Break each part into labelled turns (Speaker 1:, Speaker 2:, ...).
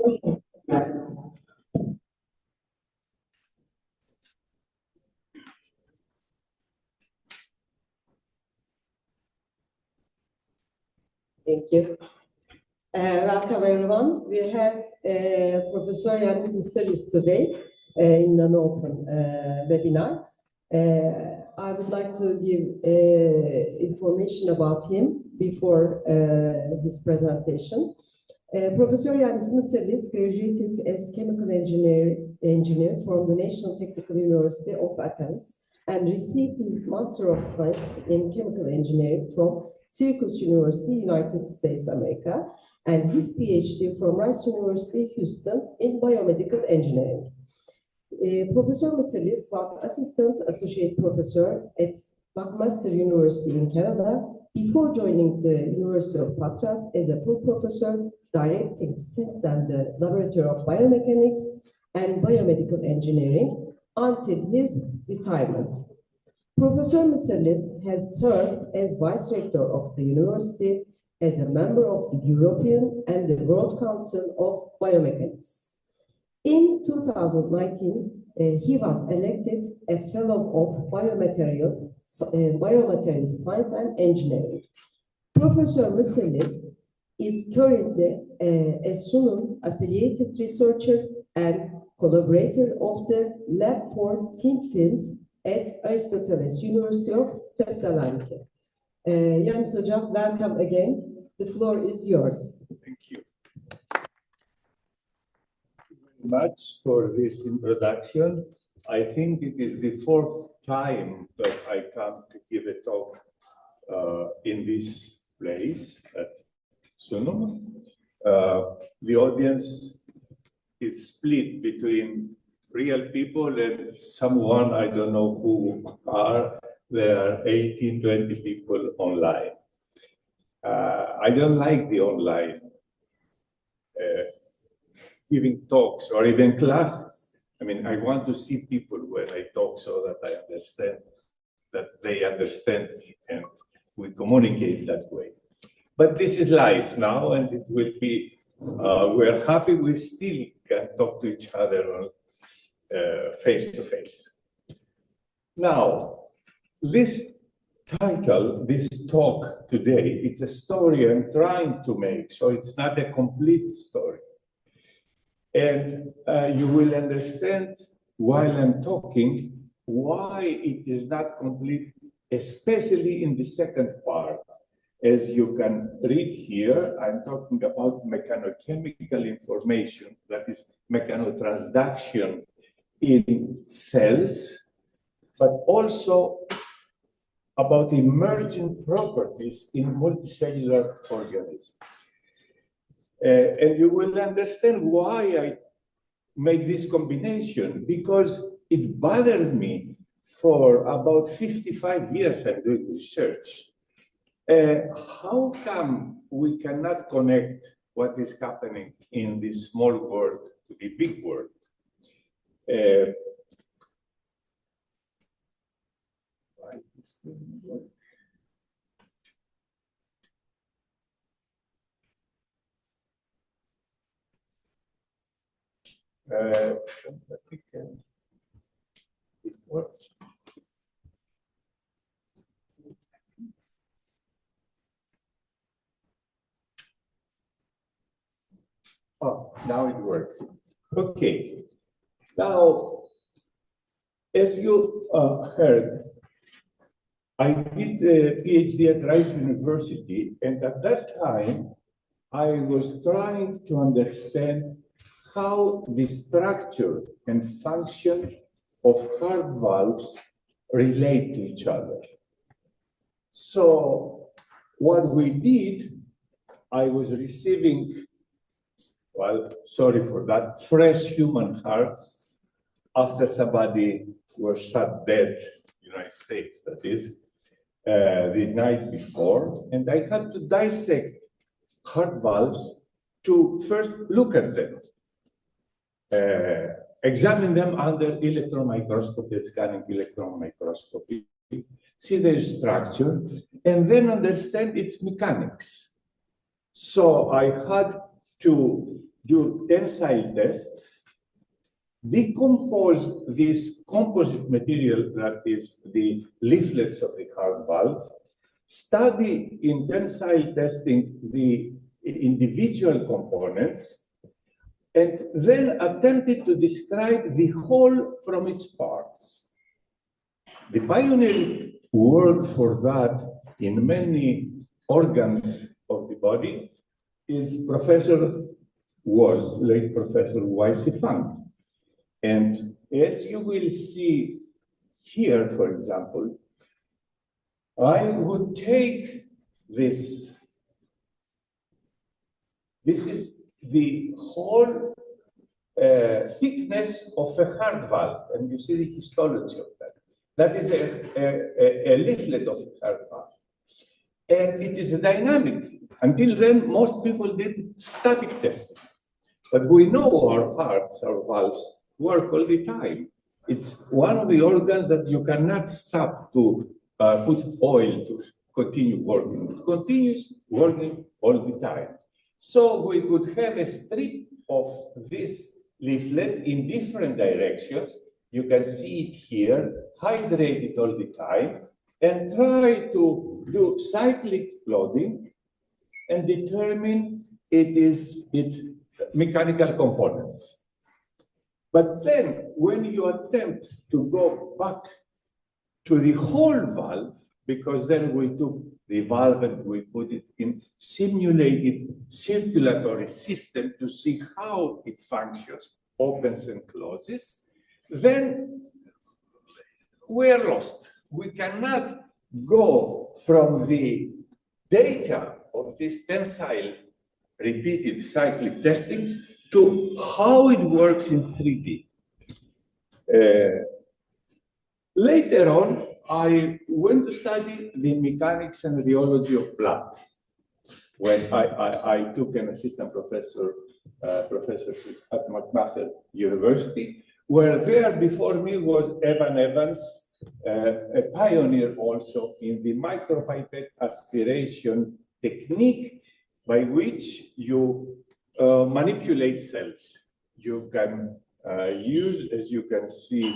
Speaker 1: Thank you. Welcome, everyone. We have Professor Yannis Missirlis today in Nano Open Webinar. I would like to give information about him before his presentation. Professor Yannis Missirlis graduated as chemical engineer from the National Technical University of Athens and received his Master of Science in Chemical Engineering from Syracuse University, United States, America, and his PhD from Rice University, Houston, in biomedical engineering. Professor Missirlis was Assistant Associate Professor at Patras Üniversitesi'nden in Canada before joining the University of Patras as a full professor, directing since then the Laboratory of Biomechanics and Biomedical Engineering until his retirement. Professor Missirlis has served as Vice Rector of the University, as a member of the European and the World Council of Biomechanics. In 2019, he was elected a Fellow of Biomaterials Science and Engineering. Professor Missirlis is currently a SUNUM affiliated researcher and collaborator of the Lab for Thin Films at Aristoteles University of Thessaloniki. Yannis Hocam, welcome again. The floor is yours.
Speaker 2: Thank you. Thank you very much for this introduction. I think it is the fourth time that I come to give a talk in this place at SUNUM. The audience is split between real people and someone I don't know who are. There are 18, 20 people online. I don't like the online giving talks or even classes. I mean, I want to see people when I talk so that I understand, that they understand me, and we communicate that way. But this is life now, and it will be, we're happy we still can talk to each other face to face. Now, this title, this talk today, it's a story I'm trying to make, so it's not a complete story. And you will understand while I'm talking why it is not complete, especially in the second part. As you can read here, I'm talking about mechano-chemical information, that is mechanotransduction in cells, but also about emergent properties in multicellular organisms. And you will understand why I make this combination, because it bothered me for about 55 years I'm doing research. How come we cannot connect what is happening in this small world to the big world? Why this doesn't work? Oh, now it works. Okay. Now, as you heard, I did a PhD at Rice University, and at that time, I was trying to understand how the structure and function of heart valves relate to each other. So what we did, I was receiving, well, sorry for that, fresh human hearts after somebody was shot dead, United States, that is, the night before, and I had to dissect heart valves to first look at them. Examine them under electron microscopy, scanning electron microscopy, see their structure, and then understand its mechanics. So I had to do tensile tests, decompose this composite material that is the leaflets of the heart valve, study in tensile testing the individual components, and then attempted to describe the whole from its parts. The pioneering work for that in many organs of the body is late Professor Weissifant. And as you will see here, for example, I would take this. This is the whole thickness of a heart valve, and you see the histology of that. That is a leaflet of a heart valve. And it is a dynamic thing. Until then, most people did static testing. But we know our hearts, our valves, work all the time. It's one of the organs that you cannot stop to put oil to continue working. It continues working all the time. So we could have a strip of this leaflet in different directions. You can see it here, hydrate it all the time, and try to do cyclic loading and determine its mechanical components. But then, when you attempt to go back to the whole valve, because then we took the valve and we put it in simulated circulatory system to see how it functions, opens and closes, then we're lost. We cannot go from the data of these tensile repeated cyclic testings to how it works in 3D. Later on, I went to study the mechanics and rheology of blood when I took an assistant professorship at McMaster University, where there before me was Evan Evans, a pioneer also in the micropipette aspiration technique by which you manipulate cells. You can use, as you can see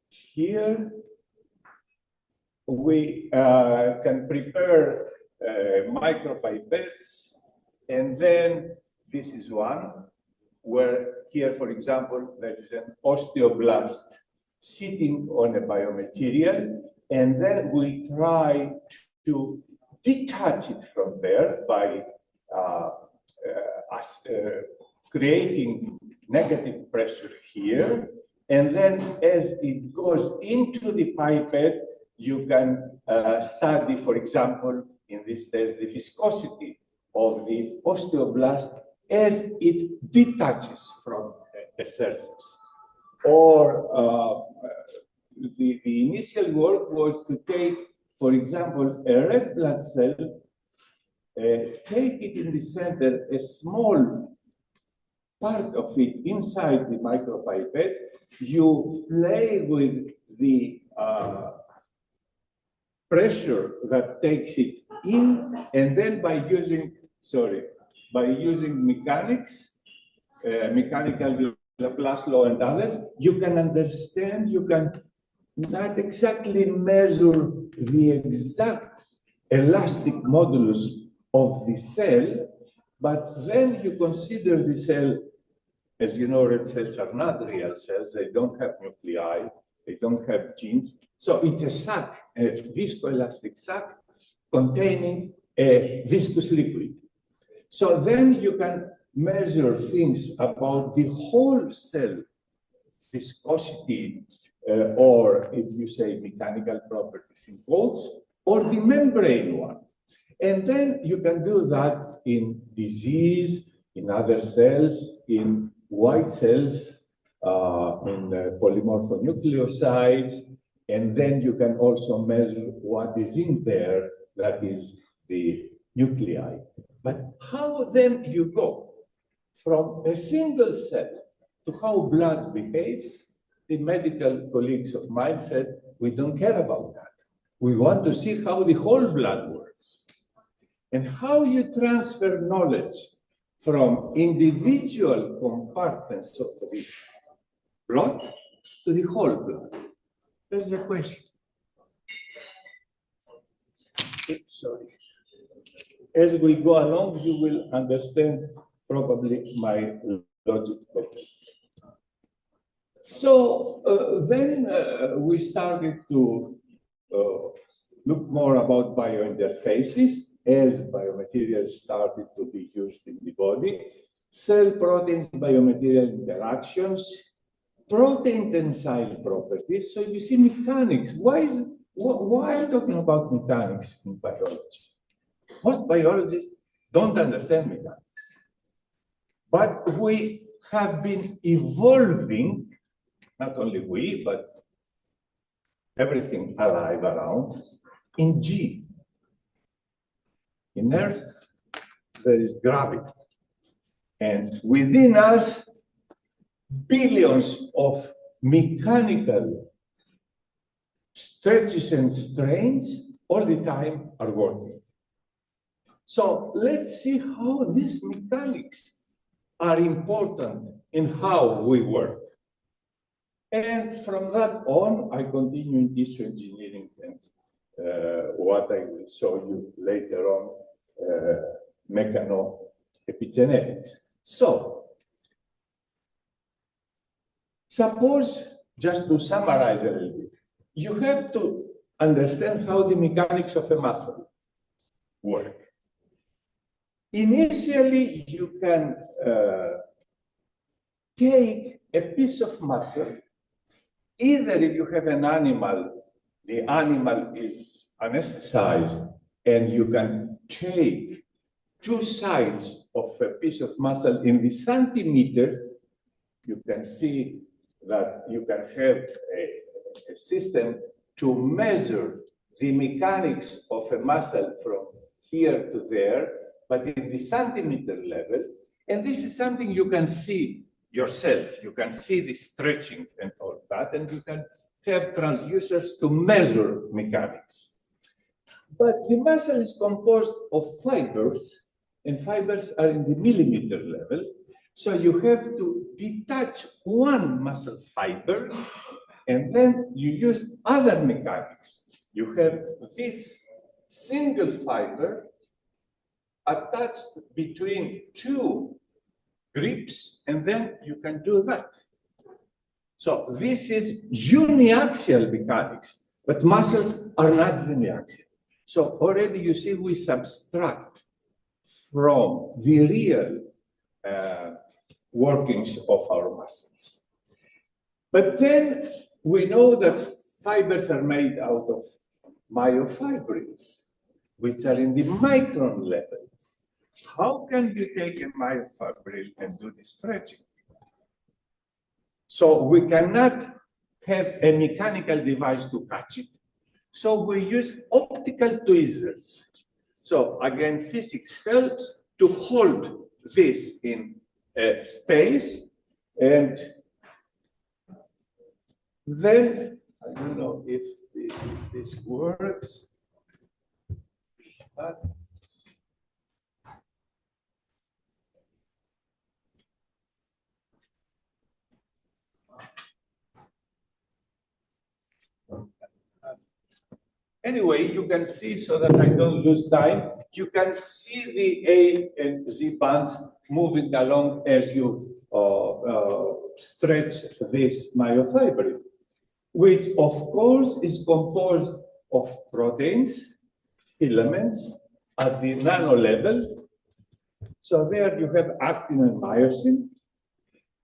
Speaker 2: here, we can prepare micropipettes, and then this is one where here, for example, there is an osteoblast sitting on a biomaterial, and then we try to detach it from there by creating negative pressure here. And then as it goes into the pipette, you can study, for example, in this test, the viscosity of the osteoblast as it detaches from a surface. Or the initial work was to take, for example, a red blood cell, take it in the center, a small part of it inside the micropipette, you play with the pressure that takes it in, and then by using mechanics, mechanical Laplace law and others, you can understand, you can not exactly measure the exact elastic modulus of the cell, but then you consider the cell, as you know, red cells are not real cells, they don't have nuclei, they don't have genes, so it's a sac, a viscoelastic sac containing a viscous liquid. So then you can measure things about the whole cell viscosity, or if you say mechanical properties in quotes, or the membrane one. And then you can do that in disease, in other cells, in white cells, in polymorphonucleosides, and then you can also measure what is in there, that is the nuclei. But how then you go from a single cell to how blood behaves? The medical colleagues of mine said, we don't care about that. We want to see how the whole blood works. And how you transfer knowledge from individual compartments of the blood to the whole blood? There's a question. Sorry. As we go along, you will understand probably my logic better. So then we started to look more about biointerfaces as biomaterials started to be used in the body, cell proteins, biomaterial interactions, protein tensile properties. So you see mechanics. Why are you talking about mechanics in biology? Most biologists don't understand mechanics. But we have been evolving, not only we, but everything alive around, in G. In Earth, there is gravity. And within us, billions of mechanical stretches and strains all the time are working. So let's see how these mechanics are important in how we work. And from that on, I continue in tissue engineering and what I will show you later on, mechano-epigenetics. So, suppose, just to summarize a little bit, you have to understand how the mechanics of a muscle work. Initially, you can take a piece of muscle. Either if you have an animal, the animal is anesthetized, and you can take two sides of a piece of muscle in the centimeters. You can see that you can have a system to measure the mechanics of a muscle from here to there, but in the centimeter level. And this is something you can see yourself. You can see the stretching and all that, and you can have transducers to measure mechanics. But the muscle is composed of fibers, and fibers are in the millimeter level. So you have to detach one muscle fiber, and then you use other mechanics. You have this single fiber attached between two grips, and then you can do that. So this is uniaxial mechanics, but muscles are not uniaxial. So already you see we subtract from the real workings of our muscles. But then we know that fibers are made out of myofibrils, which are in the micron level. How can you take a myofibril and do the stretching? So we cannot have a mechanical device to catch it. So we use optical tweezers. So again, physics helps to hold this in space. And then, I don't know if this works. But anyway, you can see, so that I don't lose time, you can see the A and Z bands moving along as you stretch this myofibril, which of course is composed of proteins, filaments at the nano level. So there you have actin and myosin.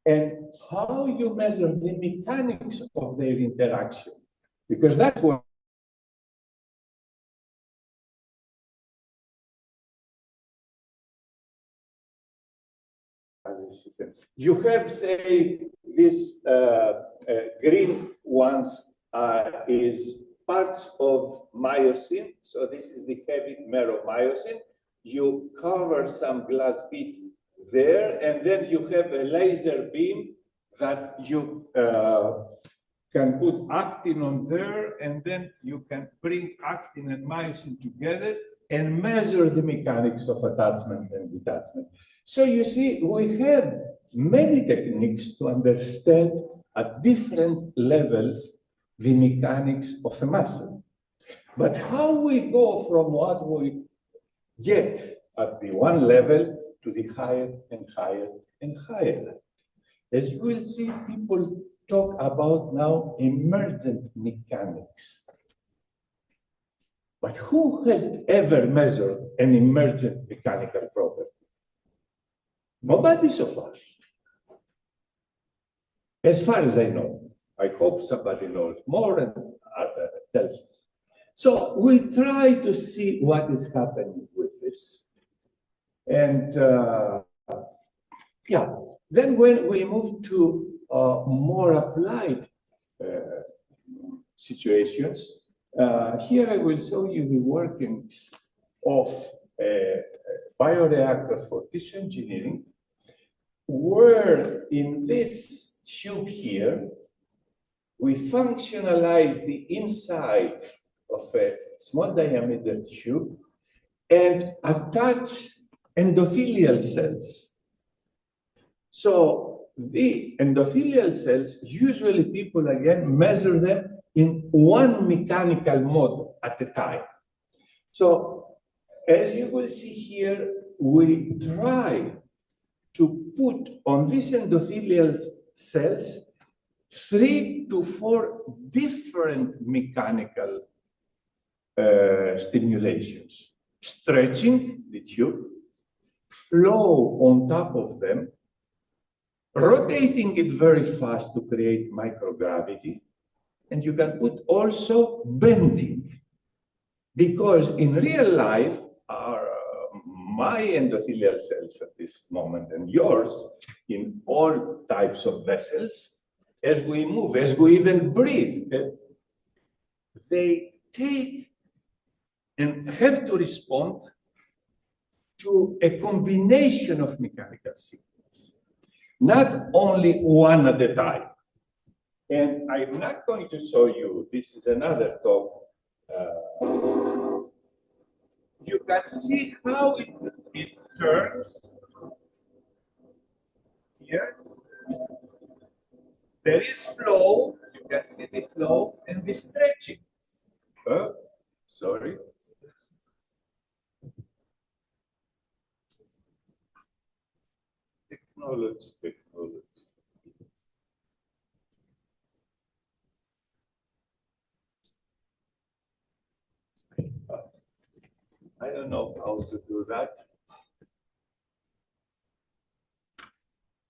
Speaker 2: And how you measure the mechanics of their interaction, because that's what as a system. You have, say, this green ones is parts of myosin. So this is the heavy meromyosin. You cover some glass bead there, and then you have a laser beam that you can put actin on there, and then you can bring actin and myosin together and measure the mechanics of attachment and detachment. So you see, we have many techniques to understand at different levels the mechanics of a muscle. But how we go from what we get at the one level to the higher and higher and higher. As you will see, people talk about now emergent mechanics. But who has ever measured an emergent mechanical property? Nobody so far. As far as I know. I hope somebody knows more and tells me. So we try to see what is happening with this. And yeah, then when we move to more applied situations, here I will show you the workings of a bioreactor for tissue engineering, where in this tube here, we functionalize the inside of a small diameter tube and attach endothelial cells. So the endothelial cells, usually people again measure them in one mechanical mode at a time. So as you will see here, we try to put on these endothelial cells 3 to 4 different mechanical stimulations. Stretching the tube, flow on top of them, rotating it very fast to create microgravity, and you can put also bending, because in real life, my endothelial cells at this moment and yours in all types of vessels, as we move, as we even breathe, they take and have to respond to a combination of mechanical signals, not only one at a time. And I'm not going to show you, this is another talk. You can see how it turns here. There is flow, you can see the flow and the stretching. Sorry. Technology. I don't know how to do that.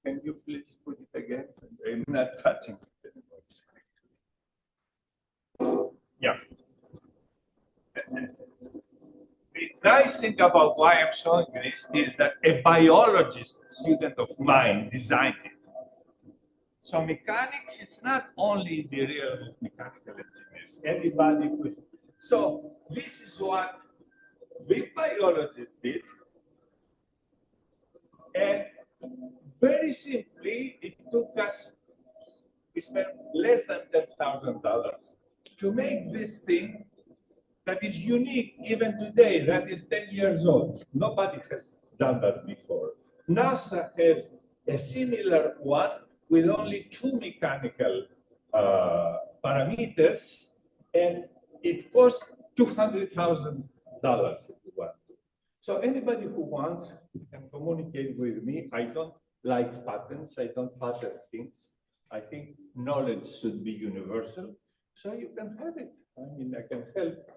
Speaker 2: Can you please put it again? I'm not touching it anymore. Yeah. The nice thing about why I'm showing this is that a biologist student of mine designed it. So mechanics is not only the realm of mechanical engineers. Everybody who. So this is what the biologist did. And very simply, it took us, we spent less than $10,000 to make this thing that is unique even today, that is 10 years old. Nobody has done that before. NASA has a similar one with only 2 mechanical parameters, and it costs $200,000 if you want to. So anybody who wants can communicate with me. I don't like patents. I don't patent things. I think knowledge should be universal. So you can have it. I mean, I can help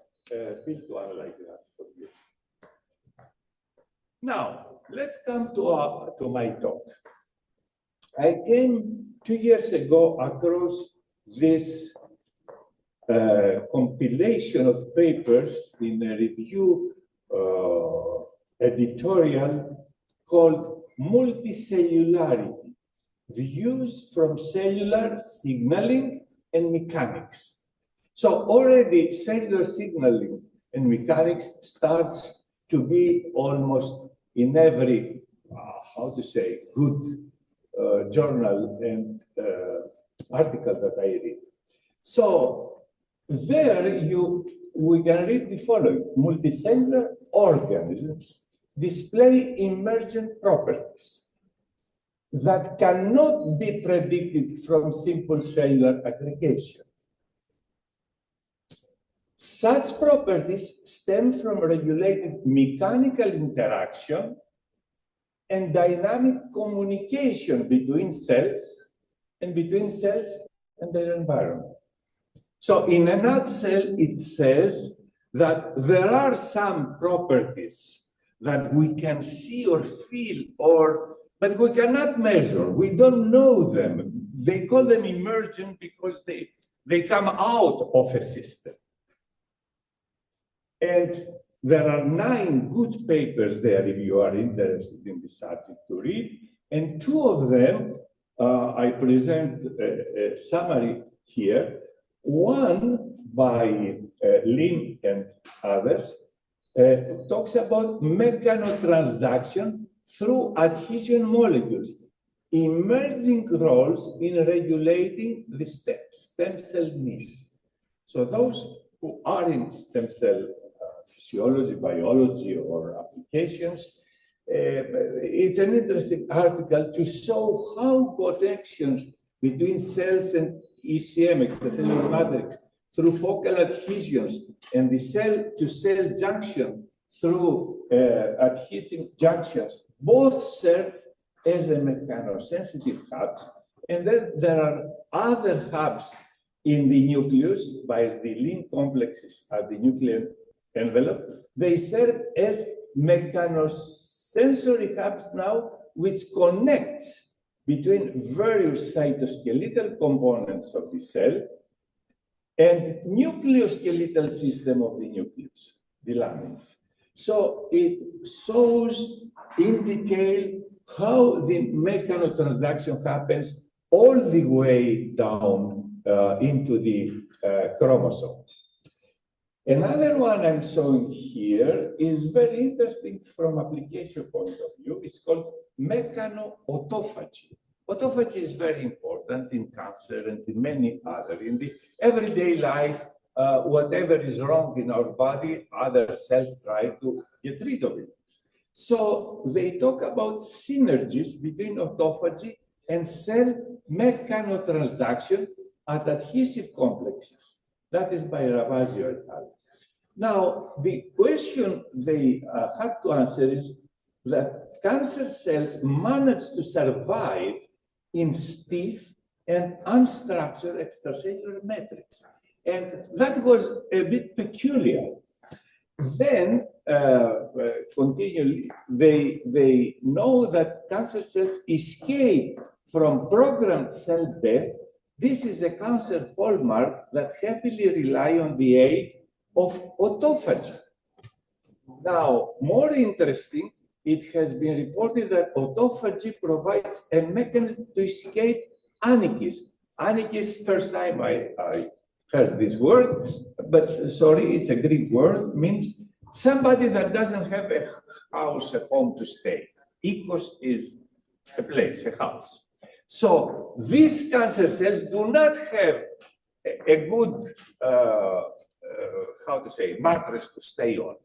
Speaker 2: build one like that for you. Now, let's come to my talk. I came 2 years ago across this compilation of papers in a review editorial called Multicellularity, Views from Cellular Signaling and Mechanics. So already cellular signaling and mechanics starts to be almost in every, how to say, good journal and article that I read. So there we can read the following: multicellular organisms display emergent properties that cannot be predicted from simple cellular aggregation. Such properties stem from regulated mechanical interaction and dynamic communication between cells and their environment. So in a nutshell, it says that there are some properties that we can see or feel, but we cannot measure. We don't know them. They call them emergent because they come out of a system. And there are 9 good papers there if you are interested in the subject to read. And 2 of them, I present a summary here. One by Lim and others talks about mechanotransduction through adhesion molecules, emerging roles in regulating the stem cell niche. So those who are in stem cell physiology, biology, or applications, it's an interesting article to show how connections between cells and ECM, extracellular matrix, through focal adhesions and the cell-to-cell junction through adhesive junctions, both serve as a mechanosensitive hubs. And then there are other hubs in the nucleus by the link complexes at the nuclear envelope. They serve as mechanosensory hubs now, which connects between various cytoskeletal components of the cell and nucleoskeletal system of the nucleus, the lamins. So it shows in detail how the mechanotransduction happens all the way down into the chromosome. Another one I'm showing here is very interesting from application point of view. It's called mechano-autophagy. Autophagy is very important in cancer and in many other. In the everyday life, whatever is wrong in our body, other cells try to get rid of it. So they talk about synergies between autophagy and cell mechanotransduction at adhesive complexes. That is by Ravazio et al. Now, the question they had to answer is that cancer cells manage to survive in stiff and unstructured extracellular matrix. And that was a bit peculiar. Then, continually, they know that cancer cells escape from programmed cell death. This is a cancer hallmark that heavily rely on the aid of autophagy. Now, more interesting, it has been reported that autophagy provides a mechanism to escape anarchism. Anarchism, first time I heard this word, but sorry, it's a Greek word, means somebody that doesn't have a house, a home to stay. Oikos is a place, a house. So these cancer cells do not have a good, mattress to stay on,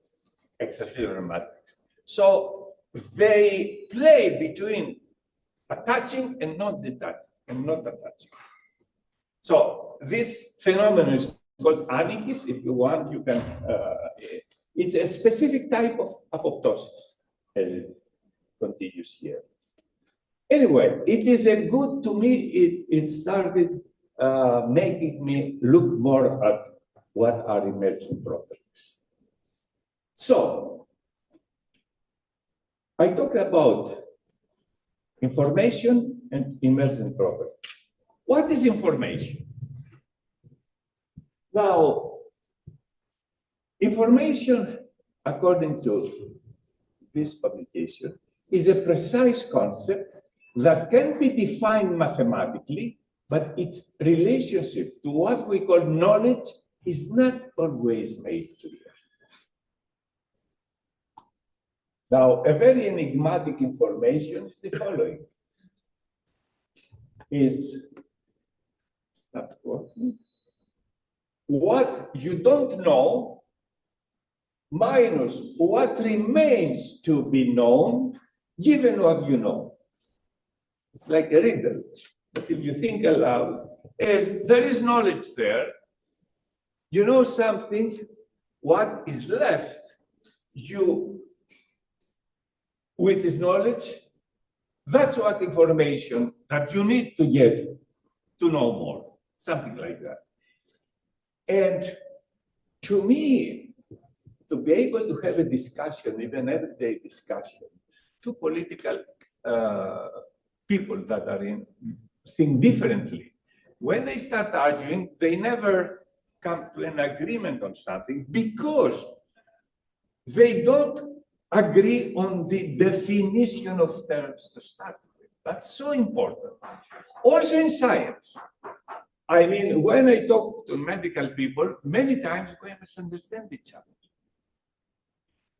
Speaker 2: extracellular matrix. So they play between attaching and not detaching, and not attaching. So this phenomenon is called anarchism. If you want, you can, it's a specific type of apoptosis, as it continues here. Anyway, it is a good, to me, it started making me look more at what are emergent properties. So, I talk about information and emergent properties. What is information? Now, information, according to this publication, is a precise concept that can be defined mathematically, but its relationship to what we call knowledge is not always made clear. Now, a very enigmatic information is the following. What you don't know minus what remains to be known, given what you know. It's like a riddle, but if you think aloud, is there is knowledge there, you know something, what is left, which is knowledge, that's what information that you need to get to know more, something like that. And to me, to be able to have a discussion, even everyday discussion, two political people that are think differently, when they start arguing, they never come to an agreement on something because they don't agree on the definition of terms to start with. That's so important. Also in science. I mean, when I talk to medical people, many times we misunderstand each other.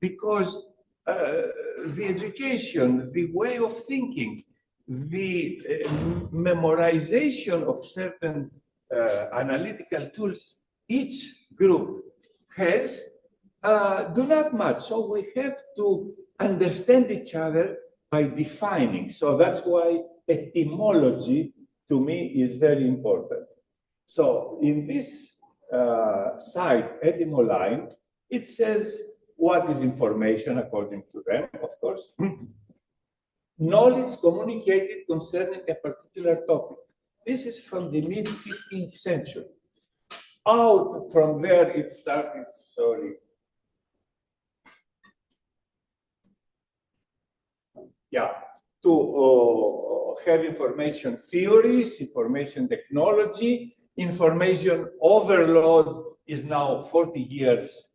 Speaker 2: Because the education, the way of thinking, the memorization of certain analytical tools each group has do not match. So we have to understand each other by defining. So that's why etymology to me is very important. So in this site, Etymoline, it says what is information according to them, of course. Knowledge communicated concerning a particular topic. This is from the mid-15th century. Out from there it started, sorry. Yeah, to have information theories, information technology, information overload is now 40 years,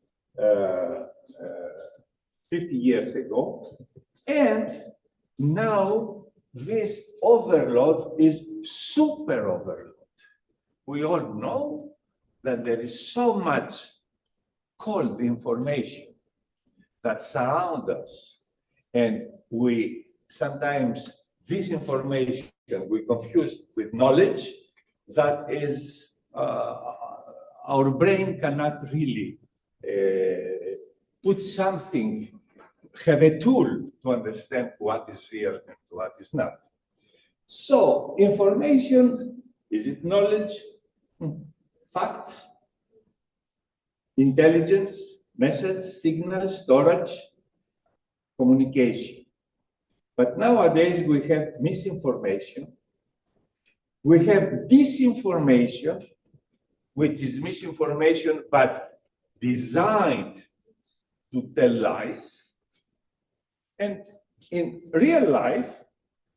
Speaker 2: 50 years ago. And now this overload is super overload. We all know that there is so much cold information that surrounds us. And we sometimes, this information we confuse with knowledge that is, our brain cannot really put something, have a tool to understand what is real and what is not. So information, is it knowledge, facts, intelligence, message, signal, storage, communication. But nowadays we have misinformation. We have disinformation, which is misinformation, but designed to tell lies. And in real life,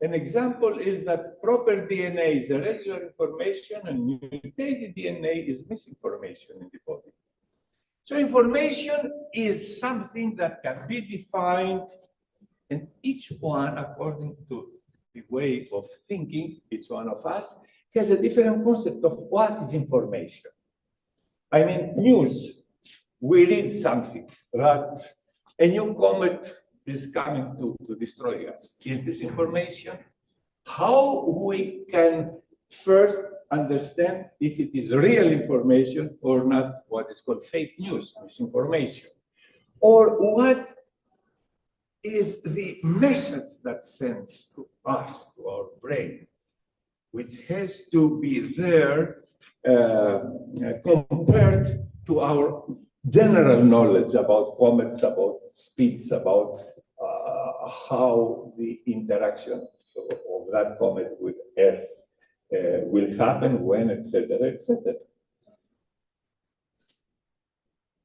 Speaker 2: an example is that proper DNA is a regular information and mutated DNA is misinformation in the body. So information is something that can be defined, and each one, according to the way of thinking, each one of us has a different concept of what is information. I mean, news, we read something, that a new comet is coming to destroy us. Is this information? How we can first understand if it is real information or not, what is called fake news, misinformation, or what is the message that sends to us, to our brain, which has to be there compared to our general knowledge about comets, about speeds, about how the interaction of that comet with Earth will happen, when, etc., etc.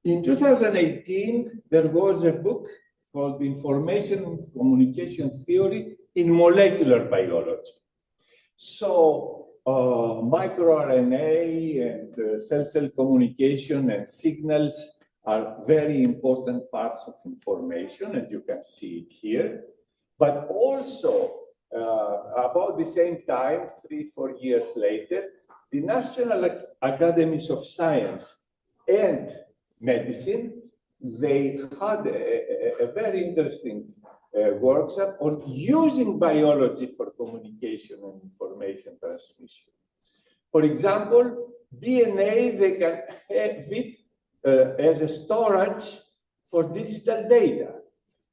Speaker 2: In 2018, there was a book called Information and Communication Theory in Molecular Biology. So microRNA and cell-cell communication and signals are very important parts of information, and you can see it here. But also, about the same time, 3-4 years later, the National Academies of Science and Medicine, they had a very interesting workshop on using biology for communication and information transmission. For example, DNA, they can have it as a storage for digital data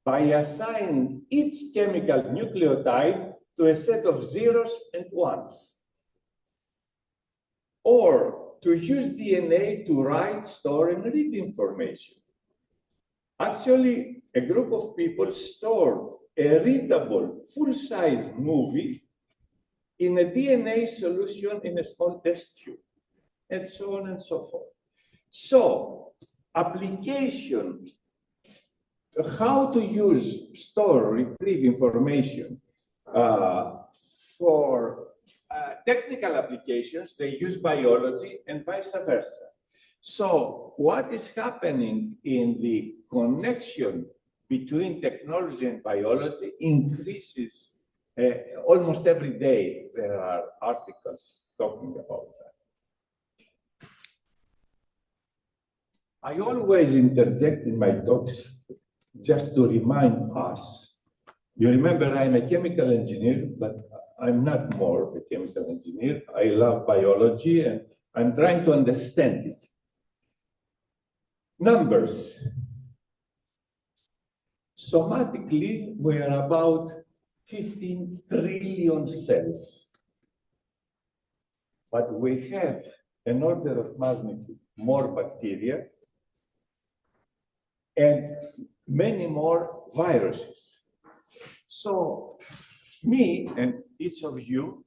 Speaker 2: by assigning each chemical nucleotide to a set of zeros and ones. Or to use DNA to write, store, and read information. Actually, a group of people stored a readable, full-size movie in a DNA solution in a small test tube, and so on and so forth. So, application, how to use, store, retrieve information for technical applications, they use biology and vice versa. So what is happening in the connection between technology and biology increases almost every day. There are articles talking about that. I always interject in my talks just to remind us. You remember I'm a chemical engineer, but I'm not more of a chemical engineer. I love biology and I'm trying to understand it. Numbers. Somatically, we are about 15 trillion cells. But we have an order of magnitude more bacteria and many more viruses. So me and each of you,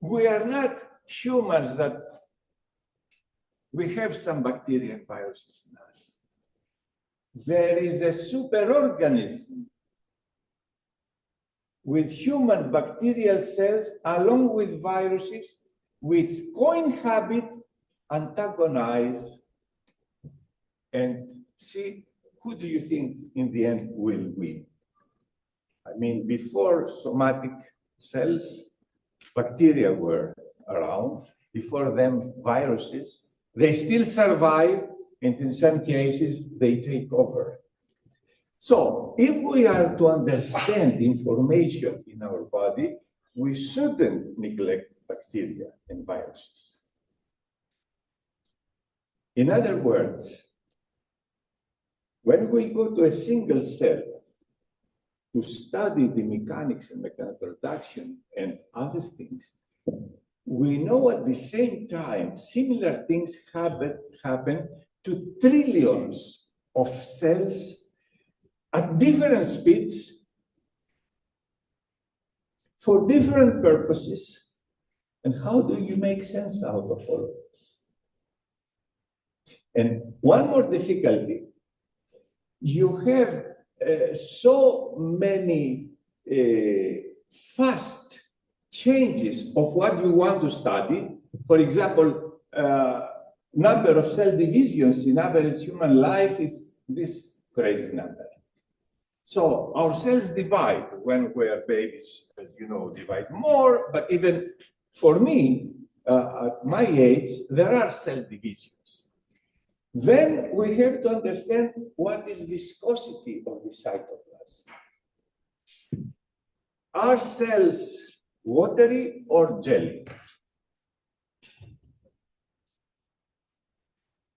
Speaker 2: we are not humans that we have some bacteria and viruses in us. There is a superorganism with human bacterial cells along with viruses which co-inhabit, antagonize, and see who do you think in the end will win. I mean, before somatic cells, bacteria were around. Before them, viruses. They still survive, and in some cases, they take over. So, if we are to understand information in our body, we shouldn't neglect bacteria and viruses. In other words, when we go to a single cell to study the mechanics and mechanical reduction and other things, we know at the same time similar things happen to trillions of cells at different speeds for different purposes. And how do you make sense out of all of this? And one more difficulty, you have so many fast changes of what you want to study. For example, number of cell divisions in average human life is this crazy number. So our cells divide when we are babies, as you know, divide more, but even for me, at my age, there are cell divisions. Then we have to understand what is viscosity of the cytoplasm. Are cells watery or jelly?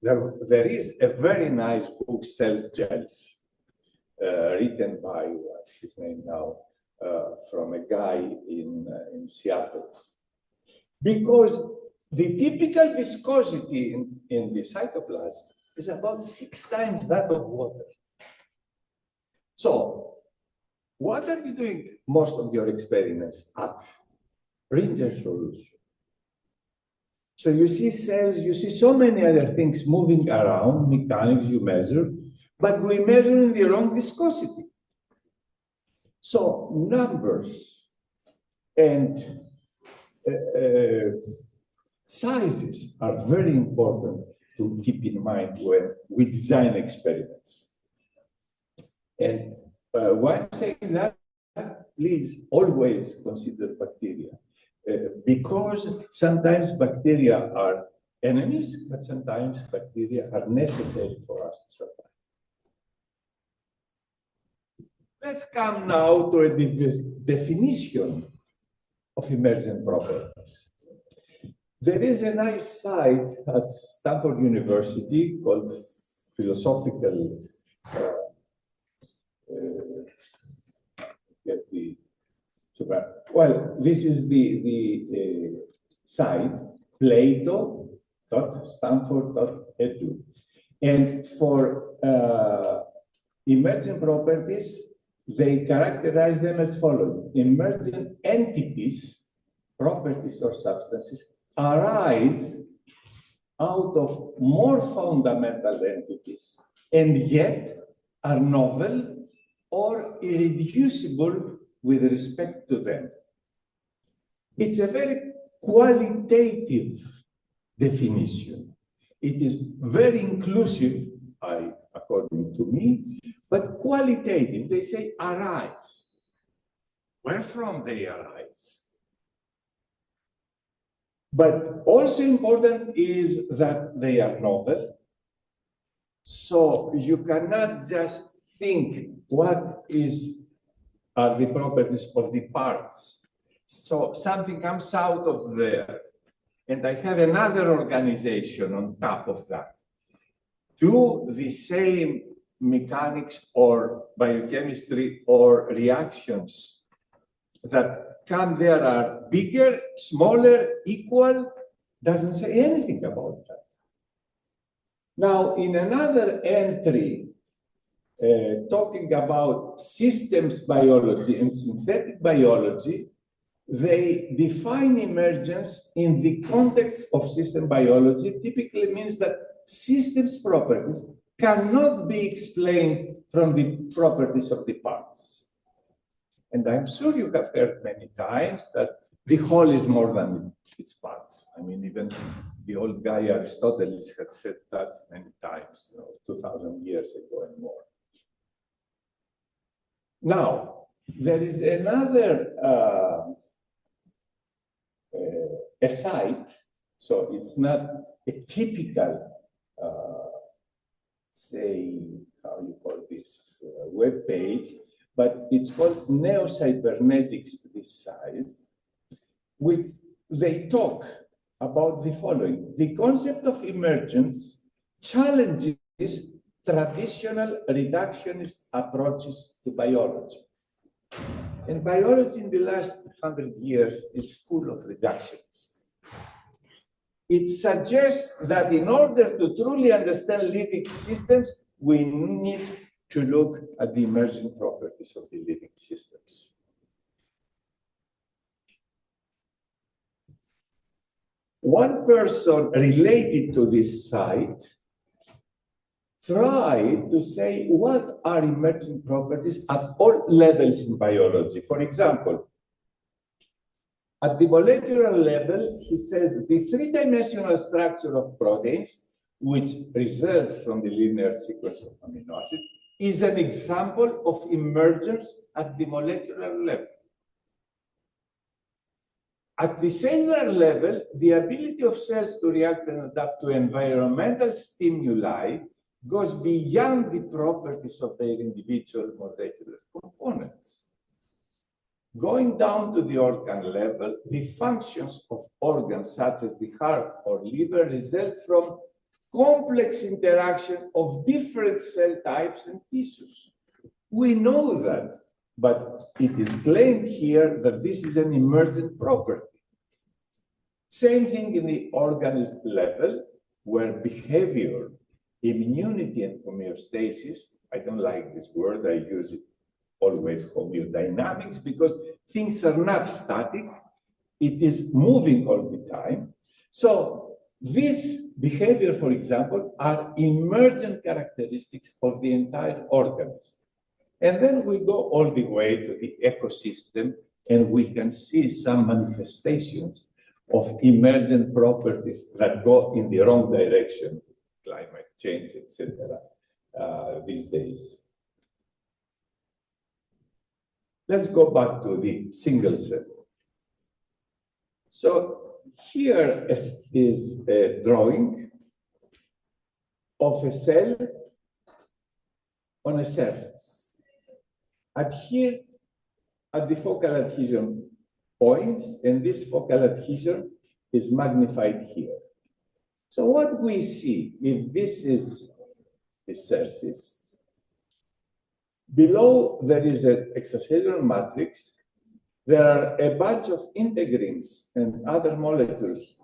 Speaker 2: There is a very nice book, Cells, Gels, written by, what's his name now, from a guy in Seattle. Because the typical viscosity in the cytoplasm is about 6 times that of water. So, what are you doing most of your experiments at? Ringer solution. So you see cells, you see so many other things moving around, mechanics you measure, but we measure in the wrong viscosity. So numbers and sizes are very important to keep in mind when we design experiments. And why I'm saying that, please always consider bacteria. Because sometimes bacteria are enemies, but sometimes bacteria are necessary for us to survive. Let's come now to a definition of emergent properties. There is a nice site at Stanford University called philosophical well, this is the site, plato.stanford.edu. And for emergent properties, they characterize them as following. Emergent entities, properties or substances, arise out of more fundamental entities and yet are novel or irreducible with respect to them. It's a very qualitative definition. It is very inclusive, according to me, but qualitative. They say arise. Where from they arise? But also important is that they are novel. So you cannot just think what are the properties of the parts. So something comes out of there, and I have another organization on top of that. Do the same mechanics or biochemistry or reactions that come there are bigger, smaller, equal, doesn't say anything about that. Now, in another entry, talking about systems biology and synthetic biology, they define emergence in the context of system biology. Typically means that systems properties cannot be explained from the properties of the parts. And I'm sure you have heard many times that the whole is more than its parts. I mean, even the old guy Aristotle had said that many times, 2,000 years ago and more. Now, there is another a site, so it's not a typical, say, how you call this, web page, but it's called Neo-Cybernetics, this site, which they talk about the following. The concept of emergence challenges traditional reductionist approaches to biology. And biology in the last 100 years is full of reductionism. It suggests that in order to truly understand living systems, we need to look at the emergent properties of the living systems. One person related to this site tried to say what are emergent properties at all levels in biology. For example, at the molecular level, he says the three-dimensional structure of proteins, which results from the linear sequence of amino acids, is an example of emergence at the molecular level. At the cellular level, the ability of cells to react and adapt to environmental stimuli goes beyond the properties of their individual molecular components. Going down to the organ level, the functions of organs such as the heart or liver result from complex interaction of different cell types and tissues. We know that, but it is claimed here that this is an emergent property. Same thing in the organism level, where behavior, immunity, and homeostasis, I don't like this word, I use it always homeodynamics, because things are not static, it is moving all the time. So this behavior, for example, are emergent characteristics of the entire organism. And then we go all the way to the ecosystem, and we can see some manifestations of emergent properties that go in the wrong direction, climate change, etc., these days. Let's go back to the single cell. So here is a drawing of a cell on a surface. Here, at the focal adhesion points, and this focal adhesion is magnified here. So what we see, if this is this surface. Below, there is an extracellular matrix. There are a bunch of integrins and other molecules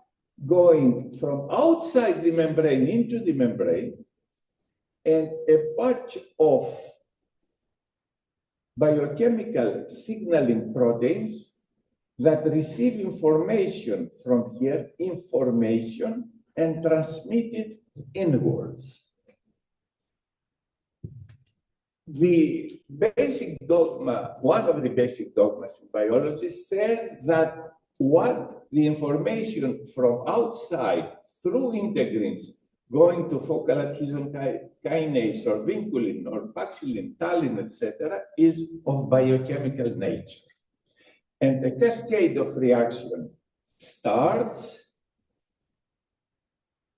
Speaker 2: going from outside the membrane into the membrane, and a bunch of biochemical signaling proteins that receive information from here, and transmit it inwards. The basic dogma, one of the basic dogmas in biology, says that what the information from outside through integrins going to focal adhesion kinase or vinculin or paxillin, tallin, etc., is of biochemical nature. And the cascade of reaction starts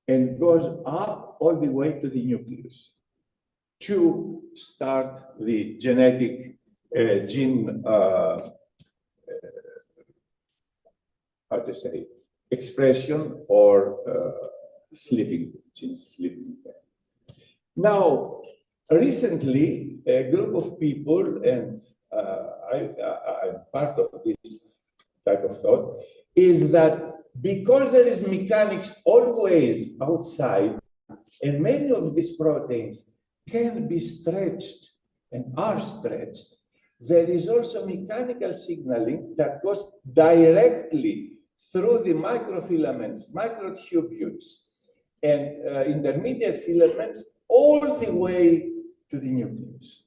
Speaker 2: and goes up all the way to the nucleus to start the genetic gene, how to say, expression or gene sleeping. Now, recently, a group of people, and I'm part of this type of thought, is that because there is mechanics always outside, and many of these proteins can be stretched and are stretched, there is also mechanical signaling that goes directly through the microfilaments, microtubules, and intermediate filaments all the way to the nucleus.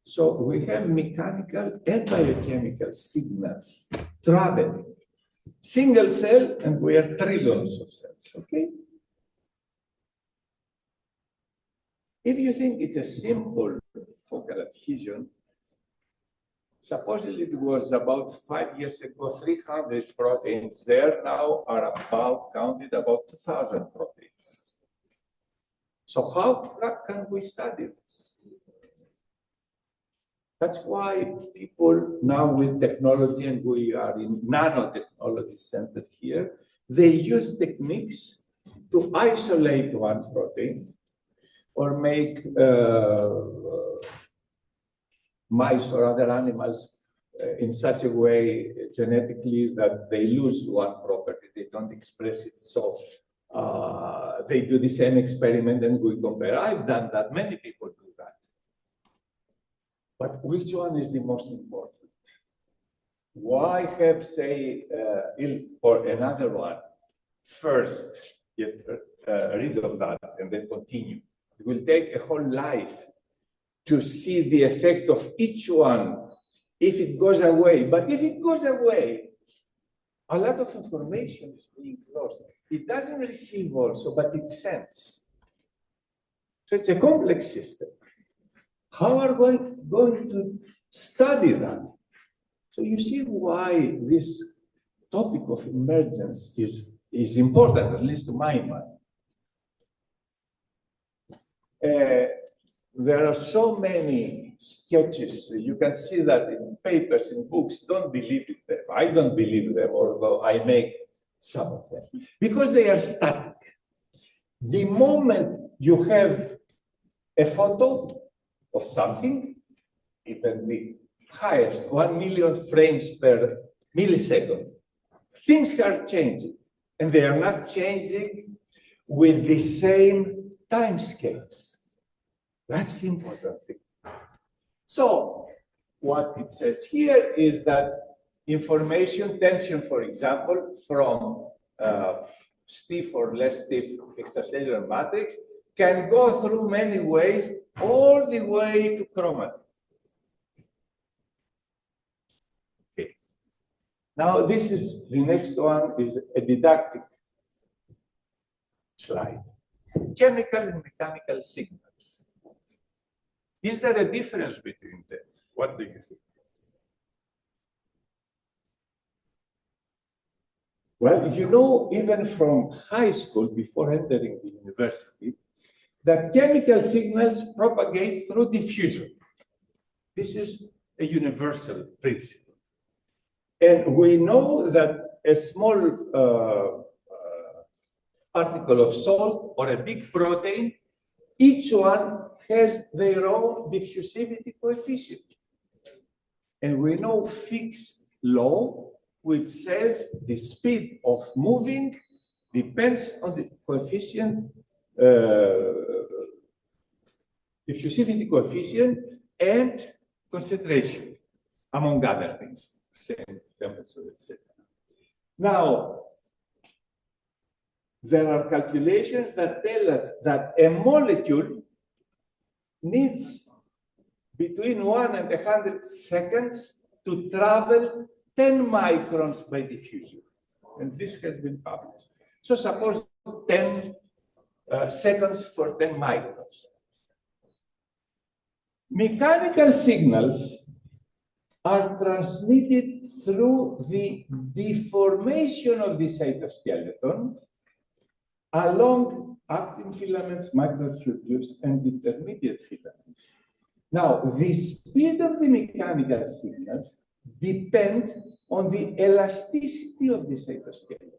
Speaker 2: So we have mechanical and biochemical signals traveling. Single cell, and we are trillions of cells, okay? If you think it's a simple focal adhesion, supposedly it was about 5 years ago, 300 proteins. There now are counted about 2,000 proteins. So how can we study this? That's why people now with technology, and we are in nanotechnology center here, they use techniques to isolate one protein or make mice or other animals in such a way genetically that they lose one property, they don't express it. So they do the same experiment and we compare. I've done that, many people do that. But which one is the most important? Why have, say, or another one first get rid of that and then continue? It will take a whole life to see the effect of each one if it goes away. But if it goes away, a lot of information is being lost. It doesn't receive also, but it sends. So it's a complex system. How are we going to study that? So you see why this topic of emergence is important, at least to my mind. There are so many sketches. You can see that in papers, in books. Don't believe them. I don't believe them, although I make some of them, because they are static. The moment you have a photo of something, even the highest 1 million frames per millisecond, things are changing, and they are not changing with the same time scales. That's the important thing. So what it says here is that information tension, for example, from stiff or less stiff extracellular matrix can go through many ways, all the way to chromatin. Okay. Now this is, the next one is a didactic slide. Chemical and mechanical signals. Is there a difference between them? What do you think? Well, you know, even from high school, before entering the university, that chemical signals propagate through diffusion. This is a universal principle. And we know that a small particle of salt or a big protein each one has their own diffusivity coefficient. And we know Fick's law, which says the speed of moving depends on the coefficient, diffusivity coefficient and concentration, among other things, same temperature, etc. Now, there are calculations that tell us that a molecule needs between 1 and 100 seconds to travel 10 microns by diffusion. And this has been published. So suppose 10 seconds for 10 microns. Mechanical signals are transmitted through the deformation of the cytoskeleton along actin filaments, microtubules, and intermediate filaments. Now, the speed of the mechanical signals depend on the elasticity of the cytoskeleton.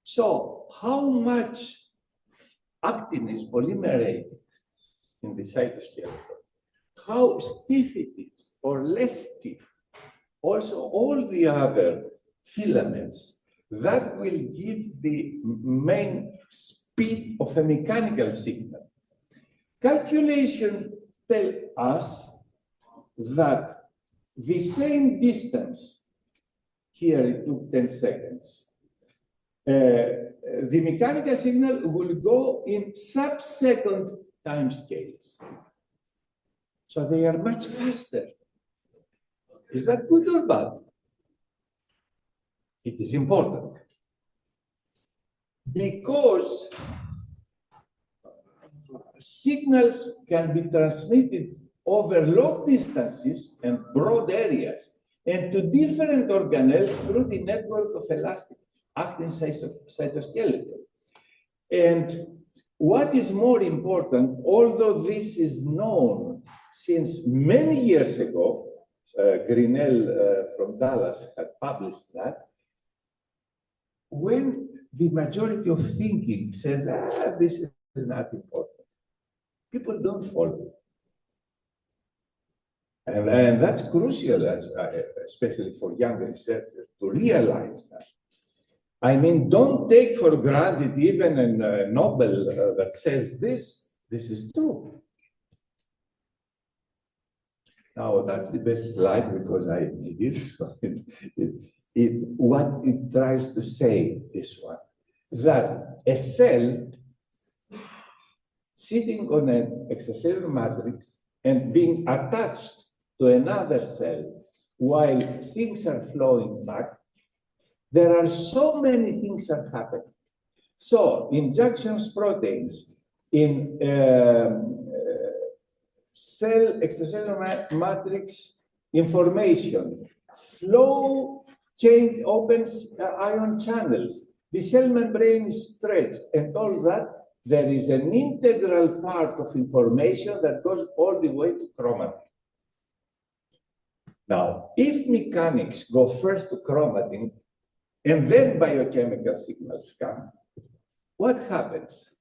Speaker 2: So, how much actin is polymerated in the cytoskeleton, how stiff it is or less stiff, also all the other filaments, that will give the main speed of a mechanical signal. Calculations tell us that the same distance, here it took 10 seconds, the mechanical signal will go in sub-second time scales. So they are much faster. Is that good or bad? It is important. Because signals can be transmitted over long distances and broad areas and to different organelles through the network of elastic actin cytoskeleton. And what is more important, although this is known since many years ago, Grinnell from Dallas had published that, when the majority of thinking says, this is not important, people don't follow. And that's crucial, especially for young researchers, to realize that. I mean, don't take for granted even a Nobel that says this is true. Now, that's the best slide because I made it. What it tries to say, this one, that a cell sitting on an extracellular matrix and being attached to another cell while things are flowing back, there are so many things that happen. So, in junctions proteins, in cell extracellular matrix information, flow change opens ion channels, the cell membrane is stretched, and all that, there is an integral part of information that goes all the way to chromatin. Now, if mechanics go first to chromatin, and then biochemical signals come, what happens?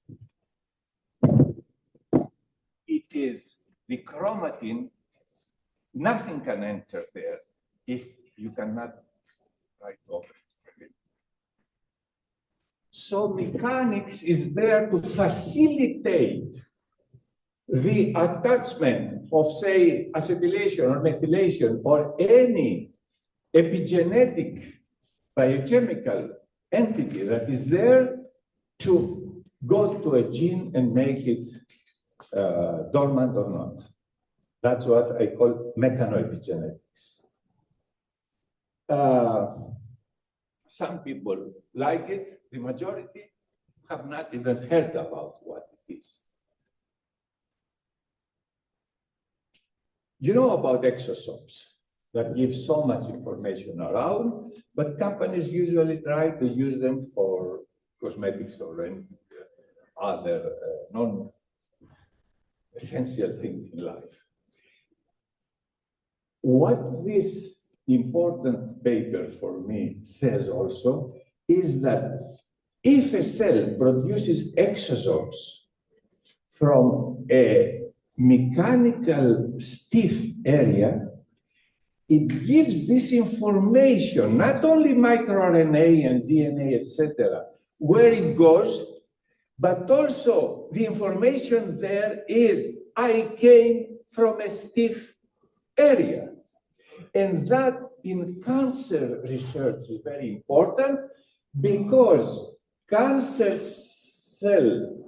Speaker 2: It is the chromatin, nothing can enter there if you cannot write over it. So mechanics is there to facilitate the attachment of, say, acetylation or methylation or any epigenetic biochemical entity that is there to go to a gene and make it dormant or not. That's what I call mechanoepigenetics. Some people like it, the majority have not even heard about what it is. You know about exosomes that give so much information around, but companies usually try to use them for cosmetics or any other non-essential thing in life. What this important paper for me says also is that if a cell produces exosomes from a mechanical stiff area, it gives this information, not only microRNA and DNA, etc., where it goes, but also the information there is, I came from a stiff area. And that in cancer research is very important because cancer cell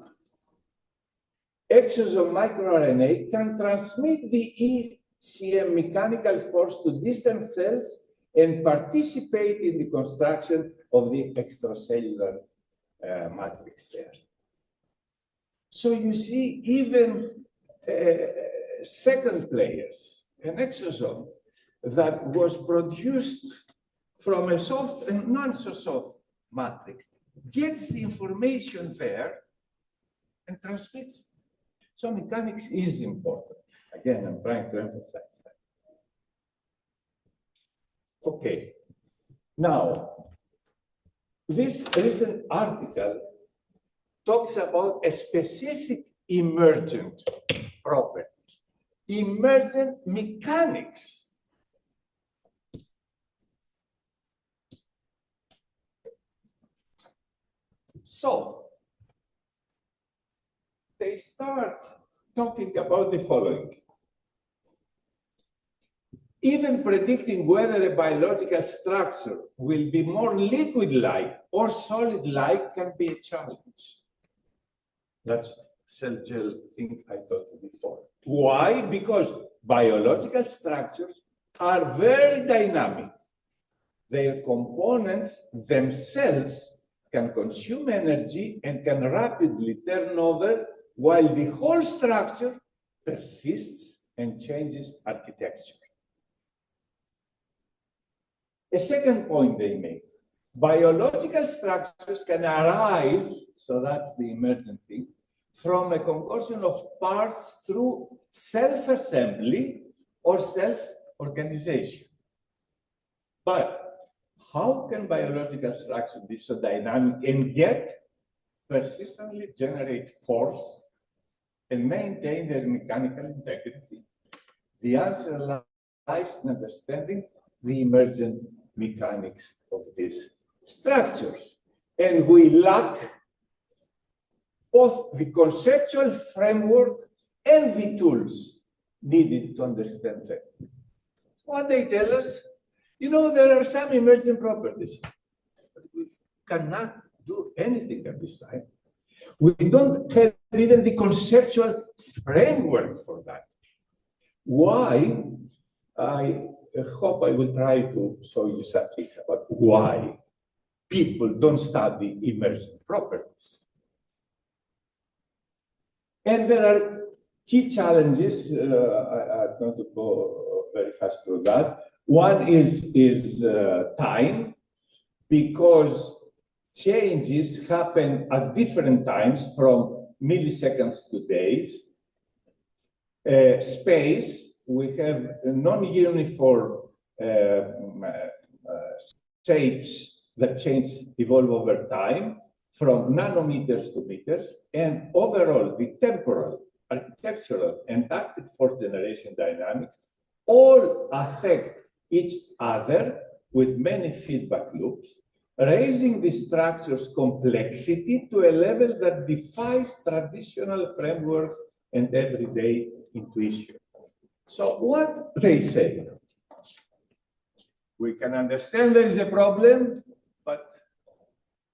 Speaker 2: exosome microRNA can transmit the ECM mechanical force to distant cells and participate in the construction of the extracellular matrix there. So you see, even second players, an exosome that was produced from a soft and non-so-soft matrix, gets the information there and transmits it. So mechanics is important. Again, I'm trying to emphasize that. Okay. Now, this recent article talks about a specific emergent property, emergent mechanics. So, they start talking about the following. Even predicting whether a biological structure will be more liquid-like or solid-like can be a challenge. That's cell gel thing I told you before. Why? Because biological structures are very dynamic. Their components themselves can consume energy and can rapidly turn over while the whole structure persists and changes architecture. A second point they make, biological structures can arise, so that's the emergent thing, from a concoction of parts through self-assembly or self-organization. But how can biological structures be so dynamic and yet persistently generate force and maintain their mechanical integrity? The answer lies in understanding the emergent mechanics of these structures. And we lack both the conceptual framework and the tools needed to understand them. What they tell us, you know, there are some emergent properties, but we cannot do anything at this time. We don't have even the conceptual framework for that. Why? I hope I will try to show you something about why people don't study emergent properties. And there are key challenges. I'm going to go very fast through that. One is time, because changes happen at different times from milliseconds to days. Space, we have non-uniform shapes that change, evolve over time, from nanometers to meters, and overall, the temporal, architectural, and active force generation dynamics all affect each other with many feedback loops, raising the structure's complexity to a level that defies traditional frameworks and everyday intuition. So what they say, we can understand there is a problem, but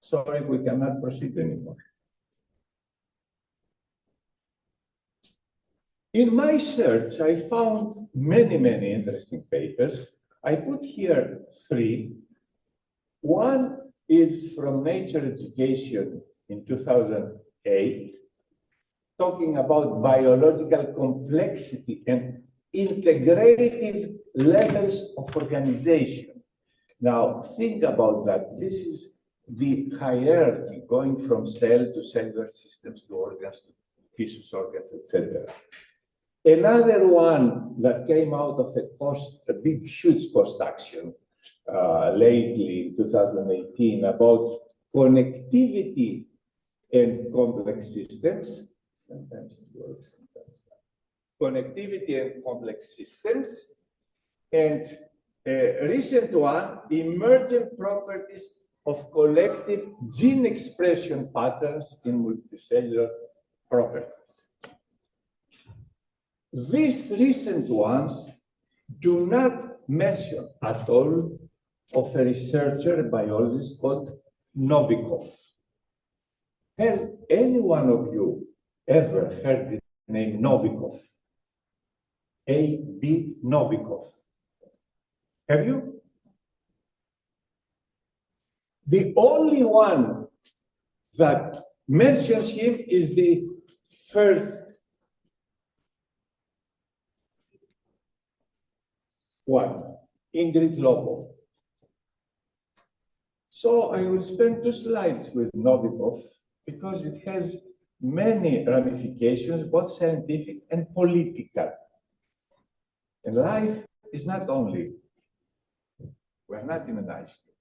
Speaker 2: sorry, we cannot proceed anymore. In my search, I found many, many interesting papers. I put here 3. One is from Nature Education in 2008, talking about biological complexity and integrative levels of organization. Now, think about that. This is the hierarchy going from cell to cellular systems to organs, to tissues, organs, etc. Another one that came out of a big, huge post-action lately in 2018 about connectivity and complex systems, Sometimes it works, sometimes not. Connectivity and complex systems. And a recent one, emergent properties of collective gene expression patterns in multicellular properties. These recent ones do not mention at all of a researcher, a biologist called Novikov. Has any one of you ever heard the name Novikov? A.B. Novikov. Have you? The only one that mentions him is the first one, Ingrid Lobo. So I will spend 2 slides with Novikov because it has many ramifications, both scientific and political. And life is not only, we're not in an ice cream.